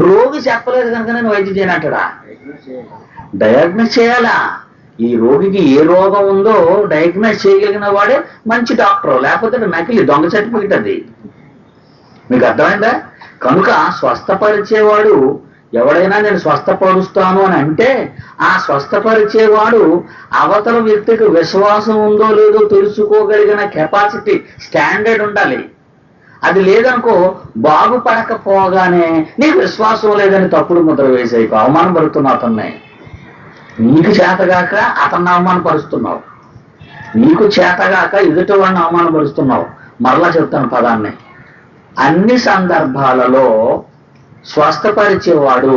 రోగి చెప్పలేదు కనుక నేను వైద్యం చేయను అంటాడా? డయాగ్నోస్ చేయాలా? ఈ రోగికి ఏ రోగం ఉందో డయాగ్నోస్ చేయగలిగిన వాడే మంచి డాక్టర్, లేకపోతే నకిలీ దొంగ సర్టిఫికెట్ అది. మీకు అర్థమైందా? కనుక స్వస్థపరిచేవాడు ఎవడైనా నేను స్వస్థపరుస్తాను అని అంటే ఆ స్వస్థపరిచేవాడు అవతల వ్యక్తికి విశ్వాసం ఉందో లేదో తెలుసుకోగలిగిన కెపాసిటీ, స్టాండర్డ్ ఉండాలి. అది లేదనుకో, బాగుపడకపోగానే నీకు విశ్వాసం లేదని తప్పుడు ముద్ర వేసేయకు, అవమానం పడుతున్నావు అతన్ని. నీకు చేతగాక అతన్ని అవమానపరుస్తున్నావు, నీకు చేతగాక ఎదుటి వాడిని అవమానపరుస్తున్నావు. మరలా చెప్తాను పదాన్ని. అన్ని సందర్భాలలో స్వస్థపరిచేవాడు,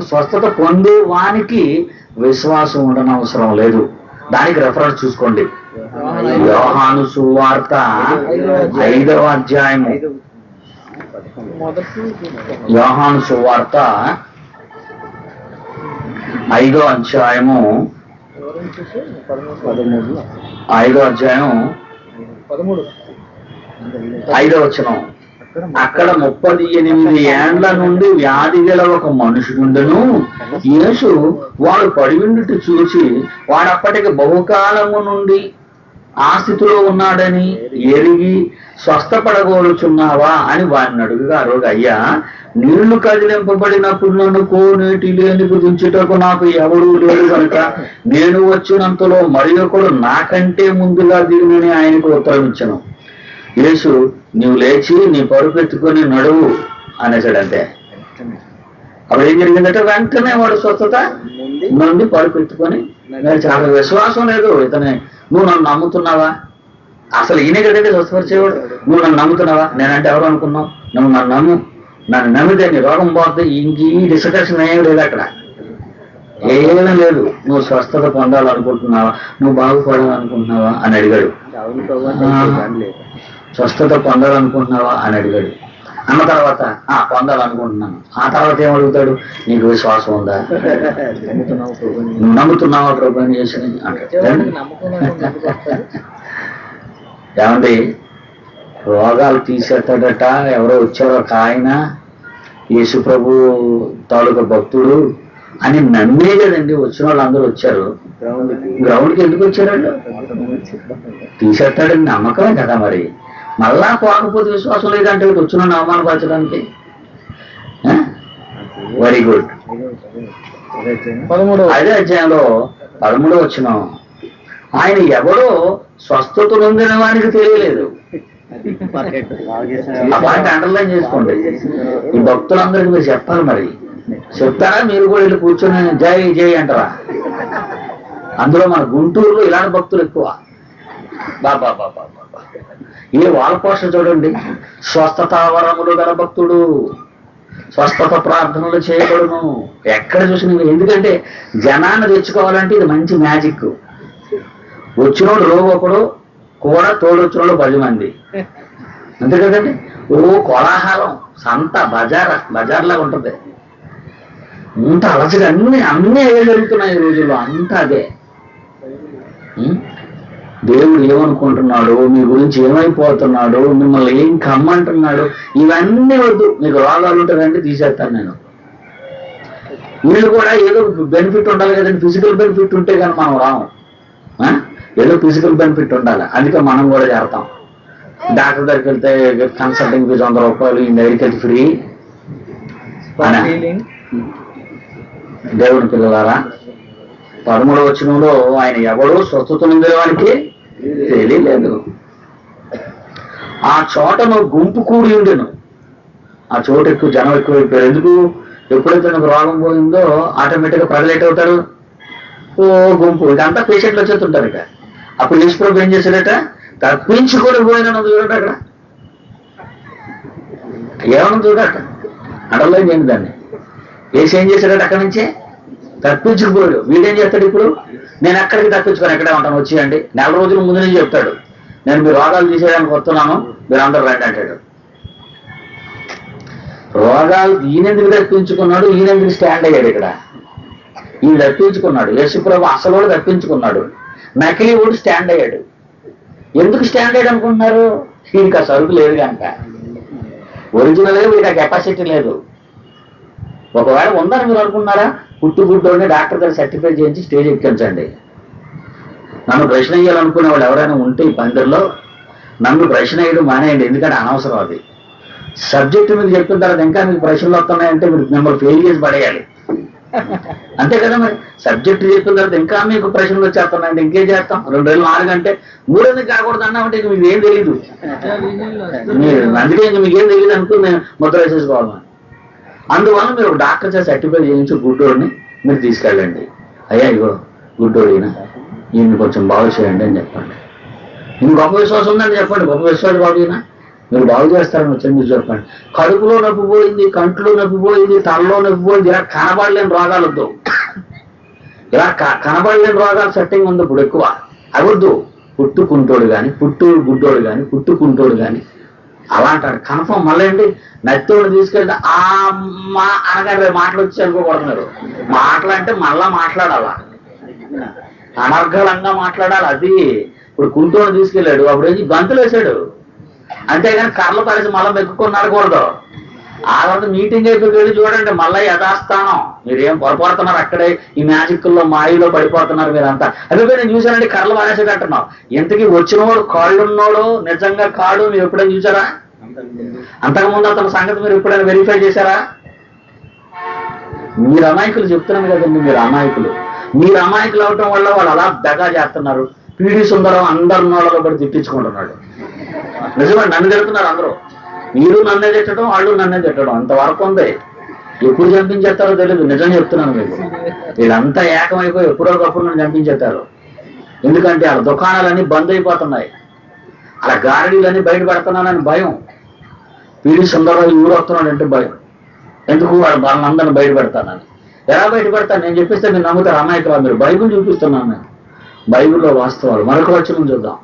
స్వస్థత పొందే వానికి విశ్వాసం ఉండనవసరం లేదు. దానికి రెఫరెన్స్ చూసుకోండి. యోహాను సువార్త 5వ అధ్యాయము, యోహాను సువార్త 5వ అధ్యాయము 5వ వచనం. అక్కడ 38 ఏండ్ల నుండి వ్యాధి గల ఒక మనుషుడుండెను. యేసు వాడు పడి ఉండుట చూసి వాడప్పటికి బహుకాలము నుండి ఆ స్థితిలో ఉన్నాడని ఎరిగి స్వస్థపడగోరుచున్నావా అని వాడిని అడుగుగా, రోగి అయ్యా నీళ్లు కదిలింపబడినప్పుడు నన్ను కోనేటి లేని దించుటకు నాకు ఎవడూ లేడు కనుక నేను వచ్చినంతలో మరి ఒకడు నాకంటే ముందుగా దిగునని ఆయనకు ఉత్తరం ఇచ్చాను. యేసు నువ్వు లేచి నీ పరుపు ఎత్తుకొని నడువు అనేసాడు అంతే. అప్పుడు ఏం జరిగిందంటే వెంటనే వాడు స్వస్థత నుండి పరుపు ఎత్తుకొని చాలా విశ్వాసం లేదు ఇతనే. నువ్వు నన్ను నమ్ముతున్నావా? అసలు ఈయనే కదండి స్వస్థపరిచేవాడు. నువ్వు నన్ను నమ్ముతున్నావా? నేనంటే ఎవరు అనుకున్నావు? నువ్వు నన్ను నమ్ము, నన్ను నమ్మితే నీ రోగం పోతే ఇంక ఈ డిస్కషన్ ఏం లేదు అక్కడ, ఏమీ లేదు. నువ్వు స్వస్థత పొందాలనుకుంటున్నావా, నువ్వు బాగుపడాలనుకుంటున్నావా అని అడిగాడు. స్వస్థత పొందాలనుకుంటున్నావా అని అడిగాడు. అన్న తర్వాత పొందాలనుకుంటున్నాను. ఆ తర్వాత ఏమడుగుతాడు? నీకు విశ్వాసం ఉందా, నువ్వు నమ్ముతున్నావా ప్రభు చేసి అంటాడు. ఏమండి రోగాలు తీసేస్తాడట. ఎవరో వచ్చారో ఒక ఆయన, యేసు ప్రభు తాలూకా భక్తుడు అని నమ్మే కదండి వచ్చిన వాళ్ళు అందరూ వచ్చారు. గ్రౌండ్కి ఎందుకు వచ్చారండి? తీసేస్తాడని నమ్మకమే కదా. మరి మళ్ళా పోకపోతే విశ్వాసం లేదంటే వచ్చిన అవమానపరచడానికి. Very good. అదే అధ్యాయంలో 13 వచనం, ఆయన ఎవరో స్వస్థత నొందిన వానికి తెలియలేదు. ఆ పాయింట్ అండర్లైన్ చేసుకోండి. ఈ భక్తులందరికీ మీరు చెప్పాలి. మరి చెప్తారా? మీరు కూడా వెళ్ళి కూర్చొని జై జై అంటారా? అందులో మన గుంటూరులో ఇలాంటి భక్తులు ఎక్కువ. బాబా బాబా బాబా ఏ వాళ్ళ పోషణ చూడండి. స్వస్థత వరములు గల భక్తుడు, స్వస్థత ప్రార్థనలు చేయబడును. ఎక్కడ చూసిన, ఎందుకంటే జనాన్ని తెచ్చుకోవాలంటే ఇది మంచి మ్యాజిక్. వచ్చినోడు రోగి ఒకడు కూడా, తోడొచ్చినోడు 10 మంది, అంతే కదండి. కోలాహలం, సంత బజార్లాగా ఉంటుంది. అంత అలసగా అన్నీ అవే జరుగుతున్నాయి ఈ రోజుల్లో. అంతా అదే. దేవుడు ఏమనుకుంటున్నాడు, మీ గురించి ఏమైపోతున్నాడు, మిమ్మల్ని ఏం కమ్మంటున్నాడు, ఇవన్నీ వద్దు. మీకు రోగాలు ఉంటారంటే తీసేస్తాను నేను. వీళ్ళు కూడా ఏదో బెనిఫిట్ ఉండాలి కదండి. ఫిజికల్ బెనిఫిట్ ఉంటే కానీ మనం రాము. ఏదో ఫిజికల్ బెనిఫిట్ ఉండాలి. అందుకే మనం కూడా చేరతాం. డాక్టర్ దగ్గరికి వెళ్తే కన్సల్టింగ్ ఫీజు 100 రూపాయలు, ఈ మెడికల్ ఫ్రీ. దేవుని పిల్లలారా, 13వ వచనంలో ఆయన ఎవడో స్వస్థత నొందేవానికి తెలియలేదు. ఆ చోటను గుంపు కూడి ఉండెను. ఆ చోట ఎక్కువ జనం ఎక్కువైపోయారు. ఎందుకు? ఎప్పుడైతే నాకు రోగం పోయిందో ఆటోమేటిక్గా ప్రజలు ఎటవుతారు? గుంపు. ఇదంతా పేషెంట్లు వచ్చేస్తుంటారు. ఇక అప్పుడు యేసు ప్రభు ఏం చేశాడట? తప్పించుకొని పోయినా చూడట. అక్కడ ఏమన్నా చూడట, అండర్లైన్ చేయండి దాన్ని. యేసు ఏం చేశాడట? అక్కడి నుంచే తప్పించుకుపోయాడు. వీడేం చేస్తాడు? ఇప్పుడు నేను ఎక్కడికి తప్పించుకొని ఎక్కడే ఉంటాను, వచ్చేయండి. 4 రోజుల ముందు నుంచి చెప్తాడు, నేను మీ రోగాలు తీసేయడానికి వస్తున్నాను, మీరు అందరూ రండి అంటాడు. రోగాలు ఈయనెందుకు తప్పించుకున్నాడు? ఈయనెందుకు స్టాండ్ అయ్యాడు? ఇక్కడ ఈయన తప్పించుకున్నాడు. యేసుప్రభు అసలు కూడా తప్పించుకున్నాడు. నకిలీ కూడా స్టాండ్ అయ్యాడు. ఎందుకు స్టాండ్ అయ్యాడు అనుకుంటున్నారు? వీడికి ఆ సరుకు లేదు కనుక. ఒరిజినలే వీడికి ఆ కెపాసిటీ లేదు. ఒకవేళ ఉందని మీరు అనుకున్నారా? పుట్టుగుడ్డోని డాక్టర్ గారు సర్టిఫై చేయించి స్టేజ్ ఎక్కించండి. నన్ను ప్రశ్న వేయాలనుకునే వాళ్ళు ఎవరైనా ఉంటే ఈ పందిరిలో నన్ను ప్రశ్న వేయడం మానేయండి. ఎందుకంటే అనవసరం అది. సబ్జెక్టు మీకు చెప్పిన తర్వాత ఇంకా మీకు ప్రశ్నలు వస్తున్నాయంటే మీరు మిమ్మల్ని ఫెయిల్ చేసి పడేయాలి. అంతే కదా. మరి సబ్జెక్టు చెప్పిన తర్వాత ఇంకా మీకు ప్రశ్నలు వచ్చేస్తున్నాయంటే ఇంకేం చేస్తాం? 2 రోజులు 4 అంటే 3 ఎందుకు కాకూడదు అన్నామంటే ఇంక మీకు ఏం తెలీదు. మీరు అందుకే ఇంక మీకేం తెలియదు అనుకుని నేను ముద్ర వేసేసుకోవాలి. అందువల్ల మీరు ఒక డాక్టర్ చేసి సర్టిఫై చేయించి గుడ్డోడిని మీరు తీసుకెళ్ళండి. అయ్యా ఇగో గుడ్డోడినా, ఈయన కొంచెం బాగు చేయండి అని చెప్పండి. ఇంక గొప్ప విశ్వాసం ఉందని చెప్పండి. గొప్ప విశ్వాసం బాగునా మీరు బాగు చేస్తారని వచ్చి మీరు చెప్పండి. కడుపులో నొప్పి పోయింది, కంట్లో నొప్పి పోయింది, తలలో నొప్పి పోయింది, ఇలా కనబడలేని రోగాలు వద్దు. ఇలా కనబడలేని రోగాలు సెట్టింగ్ ఉంది ఇప్పుడు ఎక్కువ. అవద్దు. పుట్టుకుంటోడు కానీ, గుడ్డోడు కానీ, పుట్టుకుంటోడు కానీ అలా అంటాడు. కన్ఫర్మ్. మళ్ళీ ఏంటి? నత్తోడు తీసుకెళ్తే అమ్మా అనగా మాటలు వచ్చి అనుకోకూడదు. మాటలు అంటే మళ్ళా మాట్లాడాలా, అనర్గళంగా మాట్లాడాలి. అది ఇప్పుడు కుంటోడు తీసుకెళ్ళాడు, అప్పుడు ఏంటి? గంతులు వేసాడు. అంతేగాని కర్రలు పరిచి మళ్ళీ మెక్కుకొని నడకూడదు. ఆ తర్వాత మీటింగ్ అయిపోయి వెళ్ళి చూడండి, మళ్ళీ యథాస్థానం. మీరేం పొరపడుతున్నారు అక్కడే ఈ మ్యాజిక్ల్లో మాయలో పడిపోతున్నారు మీరంతా. అదే నేను చూశానండి, కర్రలు పారేసేది అంటున్నావు. ఇంతకీ వచ్చినవాడు కాళ్ళున్నోడు నిజంగా కాడు మీరు ఎప్పుడైనా చూసారా? అంతకుముందు అతని సంగతి మీరు ఎప్పుడైనా వెరిఫై చేశారా? మీరు అమాయకులు చెప్తున్నాను కదండి. మీరు అమాయకులు అవటం వల్ల వాళ్ళు అలా దగా చేస్తున్నారు. పీడి సుందరం అందరి నోళ్ళలో పడి తిట్టించుకుంటున్నాడు. నిజమే, నన్ను తిడుతున్నారు అందరూ. మీరు నన్నే తిట్టడం, వాళ్ళు నన్నే తిట్టడం, అంతవరకు ఉంది. ఎప్పుడు చంపించేస్తారో తెలియదు. నిజం చెప్తున్నాను మీకు, వీళ్ళంతా ఏకమైపోయి ఎప్పుడోకప్పుడు నన్ను చంపించేస్తారు. ఎందుకంటే వాళ్ళ దుకాణాలన్నీ బంద్ అయిపోతున్నాయి, అలా గారడీలన్నీ బయట పెడుతున్నానని భయం. పీడి సుందరరావు ఊరు వస్తున్నాడంటే భయం. ఎందుకు? వాళ్ళందరినీ బయట పెడతానని. ఎలా బయట పెడతాను నేను చెప్పిస్తే మీరు నమ్ముతారు. అమాయకులు మీరు. బైబిల్ చూపిస్తున్నాను నేను, బైబిల్లో వాస్తవాలు. మరొక వచనం చూద్దాం.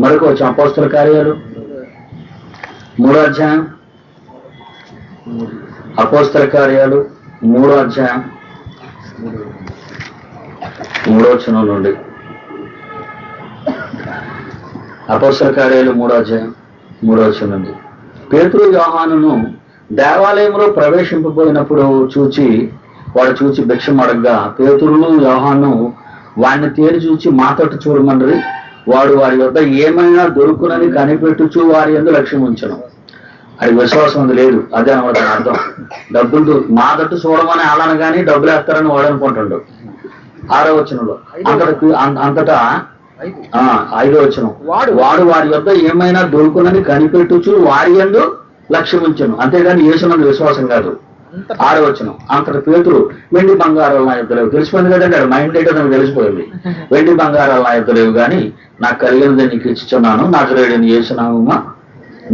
మరొక వచనం అపోస్తల కార్యాలు 3వ అధ్యాయం. అపోస్తల కార్యాలు 3వ అధ్యాయం 3వ వచనం నుండి. అపోస్తల కార్యాలు 3వ అధ్యాయం 3వ వచనం నుండి. పేతురు యోహానును దేవాలయంలో ప్రవేశింపబోయినప్పుడు వాడు చూచి భిక్షం అడగగా పేతురును యోహాను వాడిని తేరి చూచి మాతోటి చూడమని వాడు వారి వద్ద ఏమైనా దొరుకునని కనిపెట్టుచు వారి యందు లక్ష్యం ఉంచను. అది విశ్వాసం ఉంది లేదు, అదే అనమాట అర్థం. డబ్బులు మా తట్టు చూడమని అలాను కానీ డబ్బులు వేస్తారని వాడు అనుకుంటాడు. 6వ వచనంలో అంతటా 5వ వచనం వాడు వారి వద్ద ఏమైనా దొరుకునని కనిపెట్టుచు వారి యందు లక్ష్యం ఉంచను, అంతేగాని యేసునందు విశ్వాసం కాదు. 6వ వచనం అంతటి పేతురు వెండి బంగారాలు నా యొద్ద లేవు. తెలిసిపోయింది కదండి, అది మైండ్ ఏంటో నాకు తెలిసిపోయింది. వెండి బంగారాలు నా యొద్ద లేవు కానీ నాకు కలిగినది నీకు ఇచ్చుచున్నాను, నజరేయుడైన యేసు నామమున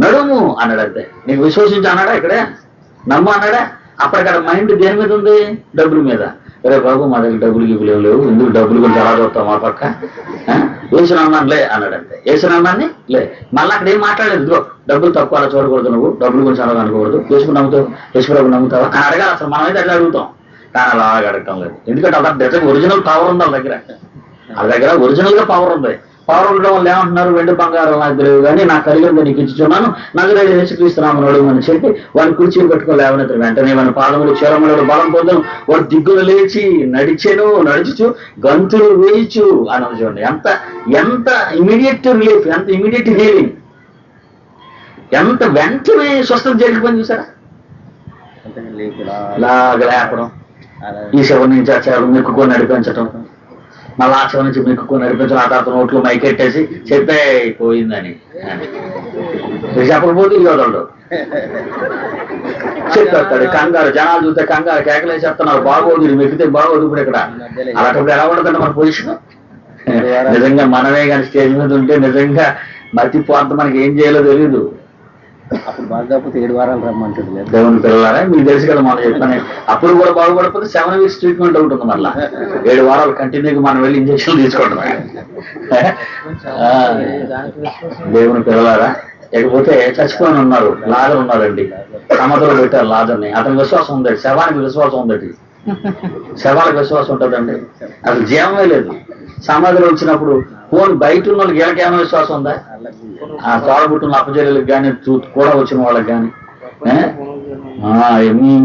నడుము అన్నాడంతే. నీకు విశ్వసించి అన్నాడా? ఇక్కడే నమ్ము అన్నాడా? అప్పటికక్కడ మైండ్ దేని మీద ఉంది? డబ్బుల మీద. రే బాబు మా దగ్గర డబ్బులు గిబ్బులు లేవు, ఎందుకు డబ్బులు గురించి అలా చూస్తాం మా పక్క, యేసునామాన్ని లే అన్నాడంతే. యేసునామాన్ని లే. మళ్ళీ అక్కడ ఏం మాట్లాడలేదు. ఇదిగో డబ్బులు తక్కువ అలా చూడకూడదు, నువ్వు డబ్బుల గురించి అలా అనుకోకూడదు, యేసుకు నమ్ముతావు, యేసుప్రభు నమ్ముతావా అని అడగాలి. అసలు మనమైతే అట్లా అడుగుతాం, కానీ అలా అడగటం లేదు. ఎందుకంటే అలా నిజంగా ఒరిజినల్ పవర్ ఉంది వాళ్ళ దగ్గర ఒరిజినల్ గా పవర్ ఉంది. పవర్ ఉండడం వల్ల ఏమంటున్నారు? వెండి బంగారం నాకు తెలియదు కానీ నాకు కలిగింది నీకు ఇచ్చుచున్నాను, నజరేయుడైన యేసుక్రీస్తు నామమున అని చెప్పి వాడిని కుర్చీలు పెట్టుకొని లేవనెత్తారు. వెంటనే మన పాదములు చరములు బలం పొందను, వాడు దిగ్గులు లేచి నడుచుచు గంతులు వేయచ్చు అని చూడండి. ఎంత ఇమీడియట్ రిలీఫ్, ఎంత ఇమీడియట్ హీలింగ్, ఎంత వెంటనే స్వస్థత జరిగిపోయింది చూసారా. లాగా లేపడం, ఈ శవం నుంచి ఆ శవం మెక్కుకొని నడిపించటం, మళ్ళీ ఆ శవం నుంచి మెక్కుకొని నడిపించడం, ఆ తర్వాత నోట్లో మైకెట్టేసి చెప్పే పోయిందని చెప్పకపోతే యోధుడు చెప్పేస్తాడు. కంగారు జనాలు చూస్తే కంగారు కేకలేసి చెప్తున్నారు, బాగోదు మెక్కితే బాగోదు. ఇప్పుడు ఇక్కడ అలాంటప్పుడు ఎలా ఉండదండి మన పొజిషన్? నిజంగా మనమే కానీ స్టేజ్ మీద ఉంటే నిజంగా మర్చిపోతే మనకి ఏం చేయాలో తెలియదు. అప్పుడు బాగోకపోతే 7 వారాలు రమ్మంటుంది. దేవుని పిల్లలారా మీకు తెలుసు కదా, మనం చెప్పాను. అప్పుడు కూడా బాగుపడకపోతే 7 వీక్స్ ట్రీట్మెంట్ ఉంటుంది. మళ్ళా 7 వారాలు కంటిన్యూగా మనం వెళ్ళి ఇంజక్షన్ తీసుకోవడం. దేవుని పిల్లలారా, లేకపోతే చచ్చిపోయి ఉన్నారు, లాజర్ ఉన్నారండి, సమాధిలో పెట్టారు లాజర్ని. అతనికి విశ్వాసం ఉందండి, శవానికి విశ్వాసం ఉందండి. శవాలకు విశ్వాసం ఉంటుందండి, అసలు జీవమే లేదు. సమాధిలో వచ్చినప్పుడు ఫోన్ బయట ఉన్న వాళ్ళకి ఏమైనా విశ్వాసం ఉందా? ఆ తోడబుట్టిన అప్పచెల్లెలకు కానీ కూడా వచ్చిన వాళ్ళకి కానీ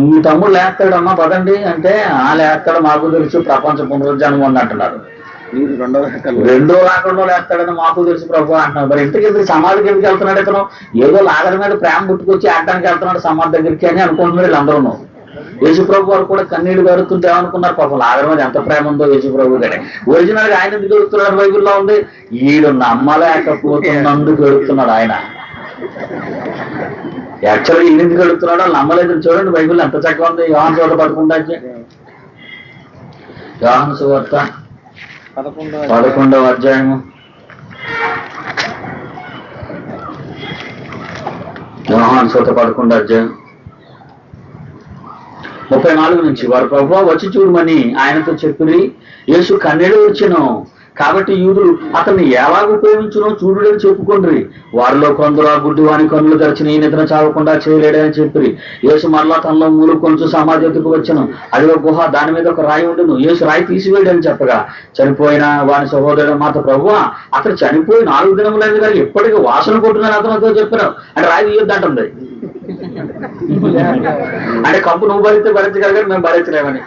మీ తమ్ముడు లేస్తాడమ్మా పదండి అంటే లేస్తాడు మాకు తెలుసు, ప్రపంచ పునరుజ్జానం ఉంది అంటున్నారు. రెండో రాకుండా లేస్తాడని మాకు తెలుసు ప్రభు అంటున్నారు. మరి ఇంతకెందుకు సమాధికి ఎందుకు వెళ్తున్నాడు ఇతను? ఏదో లాగల మీద ప్రేమ పుట్టుకొచ్చి ఆడడానికి వెళ్తున్నాడు సమాధి దగ్గరికి అని అనుకుంటున్నారు వీళ్ళందరూ. యేసుప్రభు వారు కూడా కన్నీళ్లు గడుతుంటే ఏమనుకున్నారు? పాపం లాగల మీద ఎంత ప్రేమ ఉందో యేసుప్రభు గానే. ఒరిజినల్ గా ఆయన ఎందుకు గడుపుతున్నాడు? బైబిల్లో ఉంది, ఈడు నమ్మలేకపోతున్నందుకు గడుపుతున్నాడు ఆయన. యాక్చువల్గా ఈయన ఎందుకు గడుపుతున్నాడో వాళ్ళు నమ్మలేదు. చూడండి బైబిల్ ఎంత చక్కగా ఉంది. యోహాను సువార్త 11 యోహాను సువార్త 11వ అధ్యాయము యోహాను సువార్త 11వ అధ్యాయం 34 నుంచి. వారు ప్రభువా వచ్చి చూడమని ఆయనతో చెప్పి యేసు కన్నెడు వచ్చెను కాబట్టి యూదులు అతన్ని ఎలాగ ఉపయోగించునో చూడుడని చెప్పుకుండ్రి. వారిలో కొందరు ఆ గుడ్డి వాని కన్నులు తెరచిన ఈయన ఇతను చావకుండా చేయలేడని చెప్పి యేసు మరలా తనలో మూలు కొంచెం సమాధి ఎత్తుకు వచ్చాను. అది ఒక గుహ, దాని మీద ఒక రాయి ఉండను. యేసు రాయి తీసివేయడని చెప్పగా చనిపోయిన వాని సహోదరుడు మాట ప్రభువా అతను చనిపోయి 4 దినములైంది కానీ ఎప్పటికీ వాసన కొట్టునని అతనితో చెప్పాను అంటే రాయి తీయొద్దంటుంది. అంటే కంపు నువ్వు భరించగలిగాడు, మేము భరించలేమని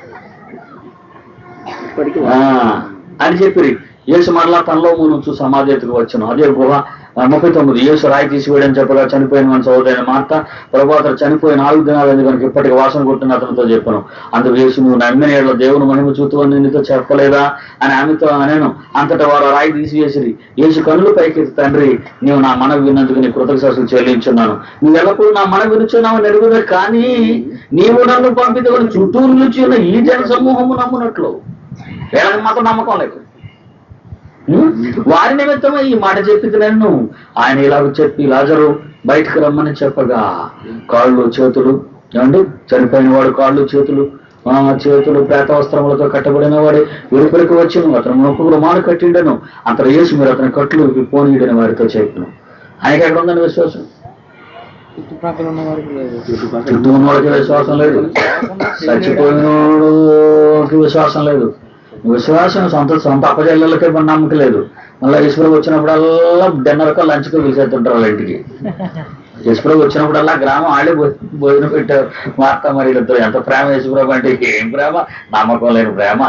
అని చెప్పి యేసు మరలా తనలో మూలుంచు సమాధి ఎత్తుకు వచ్చాను. అదే గుహ, 39 యేసు రాయి తీసివేయడం చెప్పగా చనిపోయిన మన సోదరైన మార్త ప్రభు అతను చనిపోయిన 4 దినాలు కనుక ఇప్పటికి వాసన కొట్టిన అతనితో చెప్పాను. అందుకు యేసు నువ్వు నమ్మిన ఏళ్ళ దేవుని మహిమ చూతువని నీతో చెప్పలేదా అని ఆమెతో అనేను. అంతటా వారు రాయి తీసివేసిరి. యేసు కన్నులు పైకెత్తి తండ్రి నీవు నా మనవి విన్నందుకు నీ కృతజ్ఞతలు చెల్లించున్నాను. నువ్వు ఎల్లప్పుడూ నా మనవి వినుచున్నావు నెరుగుదా, కానీ నీవు నన్ను పంపితే చుట్టూ నిలిచి ఉన్న ఈ జన సమూహము నమ్మునట్లు వీళ్ళకి మాత్రం నమ్మకం లేదు. వారి నిమిత్తమే ఈ మాట చెప్పింది నన్ను. ఆయన ఇలాగ చెప్పి లాజరు బయటకు రమ్మని చెప్పగా కాళ్ళు చేతులు ఏమండి చనిపోయిన వాడు కాళ్ళు చేతులు ప్రేత వస్త్రములతో కట్టబడిన వాడే వెలుపలికి వచ్చి అతను మొక్కులు మాను కట్టిండను. అంతలో యేసు మీరు అతని కట్లు పోనీయడని వారితో చెప్పాను. ఆయనకి ఎక్కడ ఉందని విశ్వాసం? చుట్టుపక్కల ఉన్న వారికి లేదు. చుట్టూ ఉన్న వాడికి విశ్వాసం లేదు, చచ్చిపోయినోడికి విశ్వాసం లేదు. విశ్వాసం సొంత అప్పచెల్లెలకే నమ్మకం లేదు. మళ్ళీ ఈశ్వరం వచ్చినప్పుడల్లా డిన్నర్కో లంచ్కో విసేస్తుంటారు వాళ్ళ ఇంటికి. ఈశ్వరం వచ్చినప్పుడల్లా గ్రామం ఆడే భోజనం పెట్టారు. మార్తా మరియలతో ఎంత ప్రేమ యేసుప్రభు అంటే ఏం ప్రేమ, నమ్మకం లేని ప్రేమ.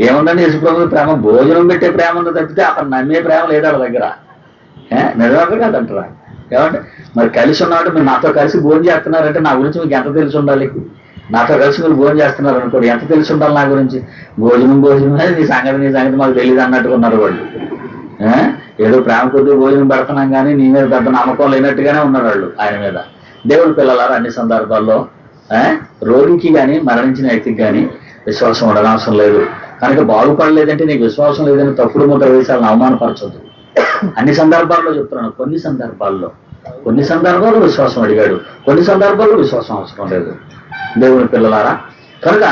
ఏముందండి యేసుప్రభు ప్రేమ? భోజనం పెట్టే ప్రేమ ఉందో తప్పితే అతను నమ్మే ప్రేమ లేదు వాళ్ళ దగ్గర. నిజమే కాదంటారా? ఏమంటే మరి కలిసి ఉన్నాడు, మీరు నాతో కలిసి భోజనం చేస్తున్నారంటే నా గురించి మీకు ఎంత తెలిసి ఉండాలి? నాతో కలిసి మీరు భోజనం చేస్తున్నారు అనుకోండి, ఎంత తెలిసి ఉండాలి నా గురించి? భోజనమే నీ సంగతి మాకు తెలియదు అన్నట్టుకున్నారు వాళ్ళు. ఏదో ప్రేమ కొద్ది భోజనం పెడుతున్నాం కానీ నీ మీద పెద్ద నమ్మకం లేనట్టుగానే ఉన్నారు వాళ్ళు ఆయన మీద. దేవుని పిల్లలారా, అన్ని సందర్భాల్లో రోగికి కానీ మరణించిన వ్యక్తికి కానీ విశ్వాసం ఉండనవసరం లేదు. కనుక బాగుపడలేదంటే నీకు విశ్వాసం లేదని తప్పుడు ముద్ర వేసాలని అవమానపరచొద్దు. అన్ని సందర్భాల్లో చెప్తున్నాను. కొన్ని సందర్భాల్లో విశ్వాసం అడిగాడు, కొన్ని సందర్భాల్లో విశ్వాసం అవసరం లేదు. దేవుని పిల్లలారా, కనుక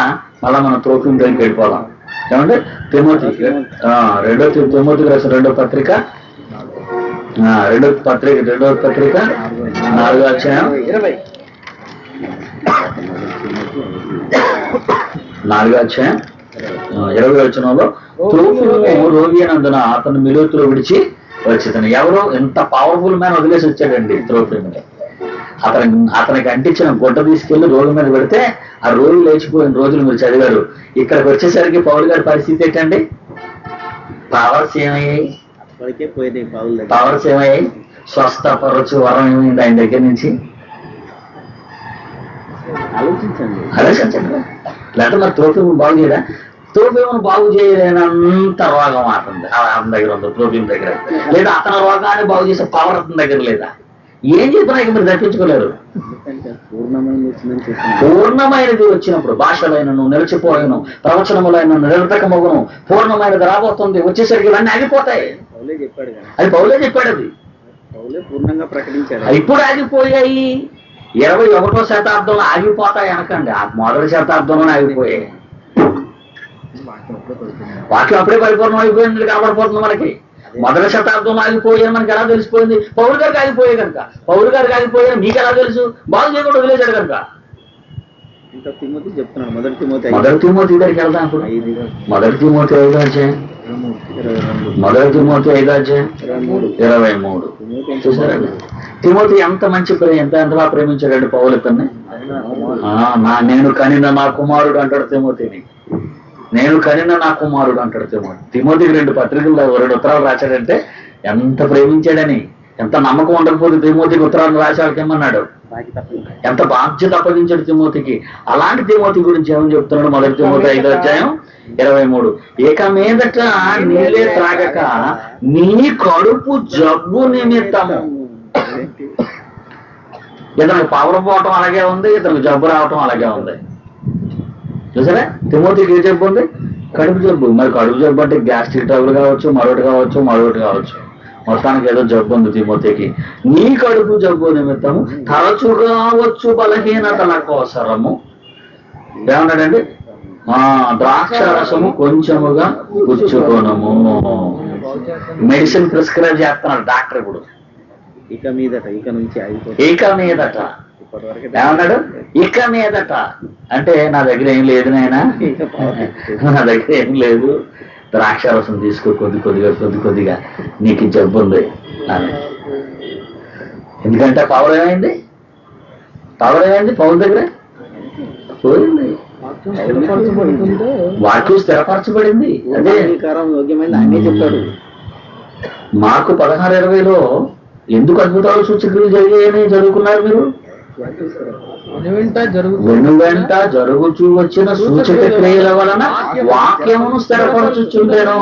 మళ్ళా మనం త్రోఫిం దగ్గరికి వెళ్ళిపోదాం. ఏమంటే తిమోతి తిమోతికి రాసిన రెండో పత్రిక 4వ అధ్యాయం 20వ వచనంలో త్రోఫిము రోగి అయినందున అతను మిలోతులో విడిచి వచ్చితను. ఎవరో ఎంత పవర్ఫుల్ మ్యాన్ వదిలేసి వచ్చాడండి త్రోఫిముని. అతనికి అంటించిన గుడ్డ తీసుకెళ్లి రోగి మీద పెడితే ఆ రోగి లేచిపోయిన రోజులు మీరు చదివారు. ఇక్కడికి వచ్చేసరికి పౌలు గారి పరిస్థితి ఏంటండి? పవర్స్ ఏమయ్యాయి? స్వస్థపరచు వరం ఏమైంది ఆయన దగ్గర నుంచి? ఆలోచించండి. లేకపోతే మరి త్రోఫిము బాగు చేయడా? త్రోఫిమును బాగు చేయలేనంత రోగం అతని దగ్గర ఉంది, త్రోఫిము దగ్గర. లేదా అతని రోగాన్ని బాగు చేసే పవర్ అతని దగ్గర లేదా? ఏం చెప్పినా ఇక మీరు తప్పించుకోలేరు. పూర్ణమైనది వచ్చినప్పుడు భాషలైనను నిలిచిపోయిను, ప్రవచనములైన నిరర్థకమగును, పూర్ణమైనది రాబోతుంది. వచ్చేసరికి ఇవన్నీ ఆగిపోతాయి. అది పౌలే చెప్పాడు. అది పూర్ణంగా ప్రకటించాడు. ఇప్పుడు ఆగిపోయాయి. 21వ శతాబ్దంలో ఆగిపోతాయి అనకండి, మొదటి శతాబ్దంలోనే ఆగిపోయాయి. వాక్యం అప్పుడే పరిపూర్ణం అయిపోయింది కనబడిపోతుంది మనకి. మొదటి శతాబ్దంలో ఆగిపోయాను మనకి ఎలా తెలిసిపోయింది? పౌలు గారికి ఆగిపోయాయి కనుక. పౌలు గారికి ఆగిపోయాను మీకు ఎలా తెలుసు? బాగు చేయకుండా వదిలేశాడు కనుక. మొదటి తిమోతి దగ్గరికి వెళ్దాం. ఇప్పుడు మొదటి తిమోతి 5వ అధ్యాయం 23. చూసారండి తిమోతి ఎంత మంచి ఎంతలా ప్రేమించాడండి పౌలు ఇతన్ని. నేను కనిన నా కుమారుడు అంటాడు తిమోతిని. నేను కనిన నా కుమారుడు అంటాడు తిమోతికి 2 పత్రికల్లో 2 ఉత్తరాలు రాశాడంటే ఎంత ప్రేమించాడని, ఎంత నమ్మకం ఉండకపోతే తిమోతికి ఉత్తరాలు రాశాడికి ఏమన్నాడు? ఎంత బాధ్యత అప్పగించాడు తిమోతికి. అలాంటి తిమోతి గురించి ఏమని చెప్తున్నాడు? మొదటి తిమోతి 5వ అధ్యాయం 23. ఇక మీదట నీళ్ళే త్రాగక నీ కడుపు జబ్బు నిమిత్తము. ఇతనికి పవర్ పోవటం అలాగే ఉంది, ఇతనికి జబ్బు రావటం అలాగే ఉంది. చూసారా తిమోతికి ఏ జబ్బు ఉంది? కడుపు జబ్బు. మరి కడుపు జబ్బు అంటే గ్యాస్ట్రిక్ ట్రబుల్ కావచ్చు, మరొకటి కావచ్చు. మొత్తానికి ఏదో జబ్బు ఉంది తిమోతికి. నీ కడుపు జబ్బు నిమిత్తము తరచుగా వచ్చు బలహీనతల కోసరము ఏమన్నాడండి? ద్రాక్ష రసము కొంచెముగా పుచ్చుకోనము. మెడిసిన్ ప్రిస్క్రైబ్ చేస్తున్నాడు డాక్టర్. ఇప్పుడు ఇక మీదట ఏమన్నాడు? ఇక మీదట అంటే నా దగ్గర ఏం లేదు నాయనా, నా దగ్గర ఏం లేదు, ద్రాక్షారసం తీసుకో కొద్దిగా నీకు జబ్బు ఉంది అని. ఎందుకంటే పవర్ ఏమైంది? పౌరు దగ్గర పోయింది. వాక్యం స్థిరపరచబడింది. అదే యోగ్యమైంది ఆయనే చెప్పాడు. మార్కు 16:20లో ఎందుకు అద్భుతాలు సూచక్రియలు జరిగాయని చదువుకున్నారు మీరు? వెనువెంట జరుగుచూ వచ్చిన సూచక క్రియల వలన వాక్యమును స్థిరపరచుచుండెను.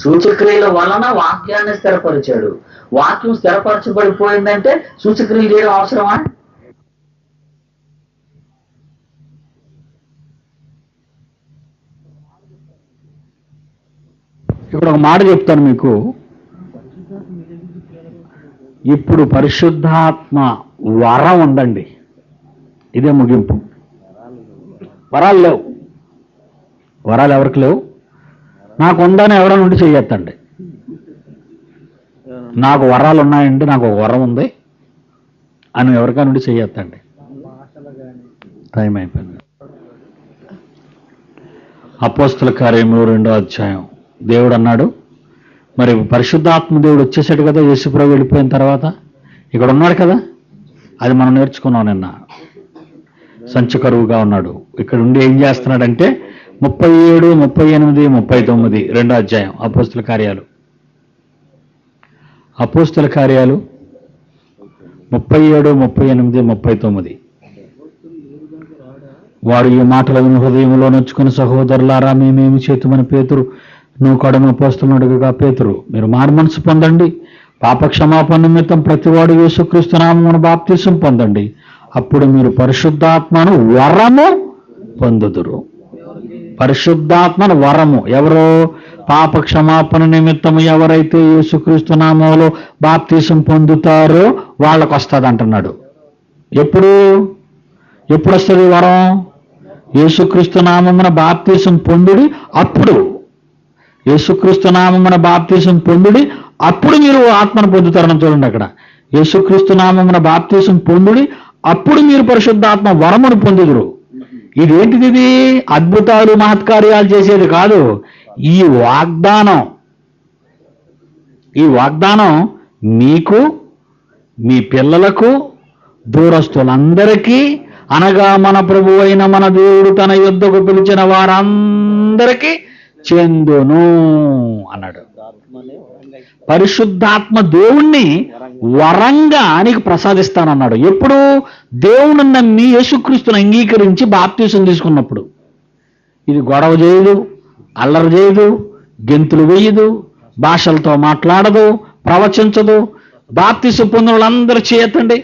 సూచక్రియల వలన వాక్యాన్ని స్థిరపరిచాడు. వాక్యం స్థిరపరచబడిపోయిందంటే సూచక్రియలు చేయడం అవసరమా? ఇక్కడ ఒక మాట చెప్తాను మీకు. ఇప్పుడు పరిశుద్ధాత్మ వరం ఉందండి. ఇదే ముగింపు. వరాలు లేవు. వరాలు ఎవరికి లేవు? నాకు ఉందని ఎవరైనా ఉండి చెయ్యొద్దండి. నాకు వరాలు ఉన్నాయండి, నాకు ఒక వరం ఉంది అని ఎవరికైనా ఉండి చెయ్యొద్దండి. టైం అయిపోయింది. అపోస్తల కార్యములు 2వ అధ్యాయం. దేవుడు అన్నాడు, మరి పరిశుద్ధాత్మ దేవుడు వచ్చేసాడు కదా యేసుప్రభు వెళ్ళిపోయిన తర్వాత, ఇక్కడ ఉన్నాడు కదా, అది మనం నేర్చుకున్నాం నిన్న. సంచకరువుగా ఉన్నాడు. ఇక్కడ ఉండి ఏం చేస్తున్నాడంటే 37, 38, 39 2వ అధ్యాయం అపోస్తల కార్యాలు. అపోస్తల కార్యాలు 37, 38, 39. వారు ఈ మాటలను హృదయంలో నొచ్చుకుని, సహోదరులారా మేమేమి చేతుమని పేతురు నువ్వు కడమ అపోస్తలుడుగా, పేతురు మీరు మారుమనసు పొందండి, పాపక్షమాపణ నిమిత్తం ప్రతివాడు యేసుక్రీస్తు నామమున బాప్తిసం పొందండి, అప్పుడు మీరు పరిశుద్ధాత్మను వరము పొందుదురు. పరిశుద్ధాత్మను వరము ఎవరో? పాప క్షమాపణ నిమిత్తము ఎవరైతే యేసుక్రీస్తు నామములో బాప్తిసం పొందుతారో వాళ్ళకు వస్తుంది అంటున్నాడు. ఎప్పుడు వస్తుంది వరం? యేసుక్రీస్తు నామమున బాప్తిసం పొందుడి, అప్పుడు యేసుక్రీస్తు నామమున బాప్తిసం పొందుడి, అప్పుడు మీరు ఆత్మను పొందుతారని చూడండి. అక్కడ యేసుక్రీస్తు నామమున బాప్తిసం పొందుడి, అప్పుడు మీరు పరిశుద్ధాత్మ వరమును పొందుదురు. ఇదేంటిది? ఇది అద్భుతాలు మహత్కార్యాలు చేసేది కాదు. ఈ వాగ్దానం మీకు, మీ పిల్లలకు, దూరస్తులందరికీ, అనగా మన ప్రభువు అయిన మన దేవుడు తన యుద్ధకు పిలిచిన వారందరికీ చెందును అన్నాడు. పరిశుద్ధాత్మ దేవుణ్ణి వరంగా నీకు ప్రసాదిస్తానన్నాడు. ఎప్పుడు? దేవుని నమ్మి యేసుక్రీస్తుని అంగీకరించి బాప్తీసం తీసుకున్నప్పుడు. ఇది గొడవ చేయదు, అల్లరి చేయదు, గెంతులు వేయదు, భాషలతో మాట్లాడదు, ప్రవచించదు. బాప్తీసం పొందిన వాళ్ళందరూ చేయతండి,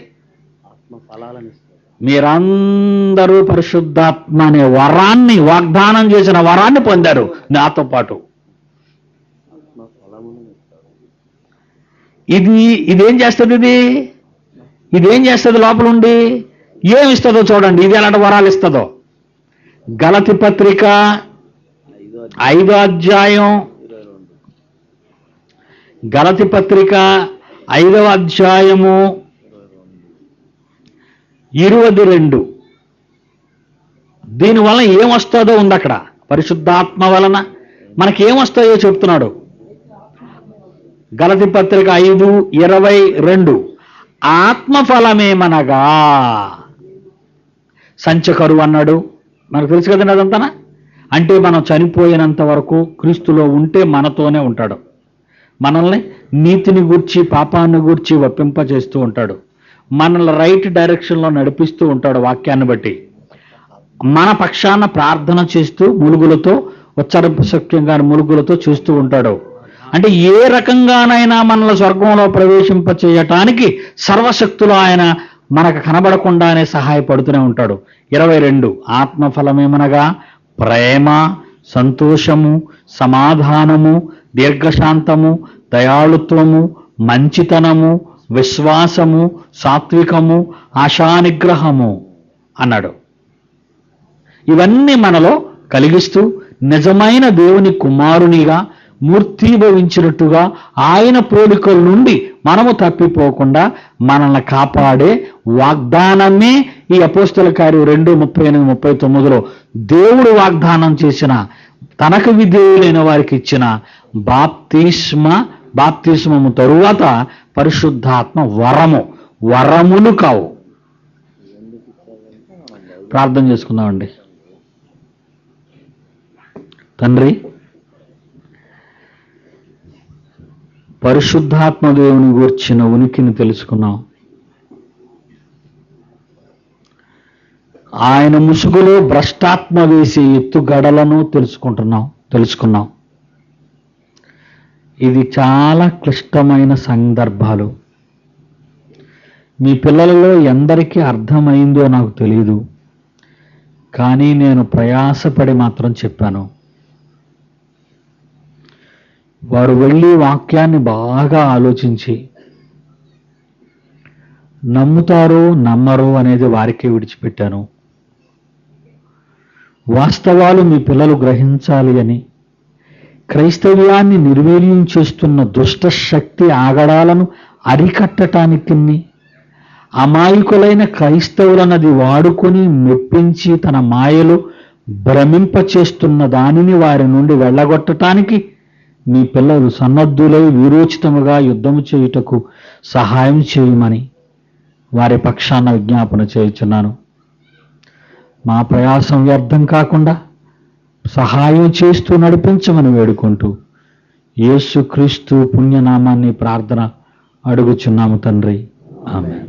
మీరందరూ పరిశుద్ధాత్మ అనే వరాన్ని, వాగ్దానం చేసిన వరాన్ని పొందారు నాతో పాటు. ఇదేం చేస్తుంది? ఇదేం చేస్తుంది? లోపల ఉండి ఏమిస్తుందో చూడండి. ఇది ఎలాంటి వరాలు ఇస్తుందో. గలతీ పత్రిక 5వ అధ్యాయం, గలతీ పత్రిక 5వ అధ్యాయము 22. దీనివల్ల ఏమొస్తుందో ఉంది అక్కడ. పరిశుద్ధాత్మ వలన మనకేమొస్తాయో చెప్తున్నాడు. గలతీ పత్రిక 5:22. ఆత్మఫలమేమనగా, సంచకరువు అన్నాడు. మనకు తెలుసు కదండి అదంతా. అంటే మనం చనిపోయినంత వరకు క్రీస్తులో ఉంటే మనతోనే ఉంటాడు. మనల్ని నీతిని గూర్చి, పాపాన్ని గూర్చి ఒప్పింపజేస్తూ ఉంటాడు. మనల్ని రైట్ డైరెక్షన్లో నడిపిస్తూ ఉంటాడు వాక్యాన్ని బట్టి. మన పక్షాన ప్రార్థన చేస్తూ ములుగులతో, ఉచ్చరింప శక్యంగా ములుగులతో చూస్తూ ఉంటాడు. అంటే ఏ రకంగానైనా మనల్ని స్వర్గంలో ప్రవేశింప చేయటానికి సర్వశక్తులు ఆయన మనకు కనబడకుండానే సహాయపడుతూనే ఉంటాడు. 22. ఆత్మఫలమేమనగా ప్రేమ, సంతోషము, సమాధానము, దీర్ఘశాంతము, దయాళుత్వము, మంచితనము, విశ్వాసము, సాత్వికము, ఆశానిగ్రహము అన్నాడు. ఇవన్నీ మనలో కలిగిస్తూ నిజమైన దేవుని కుమారునిగా మూర్తీభవించినట్టుగా ఆయన పోలికల నుండి మనము తప్పిపోకుండా మనల్ని కాపాడే వాగ్దానమే ఈ అపోస్తల కార్యం 2:38-39లో దేవుడు వాగ్దానం చేసిన, తనకు విధేయులైన వారికి ఇచ్చిన బాప్తిస్మము తరువాత పరిశుద్ధాత్మ వరములు కావు. ప్రార్థన చేసుకుందామండి. తండ్రి, పరిశుద్ధాత్మ దేవుని గూర్చిన ఉనికిని తెలుసుకున్నాం. ఆయన ముసుగులో భ్రష్టాత్మ వేసే ఎత్తుగడలను తెలుసుకున్నాం. ఇది చాలా క్లిష్టమైన సందర్భాలు. మీ పిల్లలలో ఎందరికీ అర్థమైందో నాకు తెలియదు, కానీ నేను ప్రయాసపడి మాత్రం చెప్పాను. వారు వెళ్ళి వాక్యాన్ని బాగా ఆలోచించి నమ్ముతారో నమ్మరో అనేది వారికే విడిచిపెట్టాను. వాస్తవాలు మీ పిల్లలు గ్రహించాలి అని, క్రైస్తవ్యాన్ని నిర్వీర్యం చేస్తున్న దుష్ట శక్తి ఆగడాలను అరికట్టటానికి అమాయకులైన క్రైస్తవులన్నది వాడుకొని మెప్పించి తన మాయలో భ్రమింపచేస్తున్న దానిని వారి నుండి వెళ్ళగొట్టడానికి మీ పిల్లలు సన్నద్ధులై వీరోచితముగా యుద్ధము చేయుటకు సహాయం చేయమని వారి పక్షాన విజ్ఞాపన చేయుచున్నాను. మా ప్రయాసం వ్యర్థం కాకుండా సహాయం చేస్తూ నడిపించమని వేడుకుంటూ యేసుక్రీస్తు పుణ్యనామాన్ని ప్రార్థన అడుగుచున్నాము తండ్రి. ఆమేన్.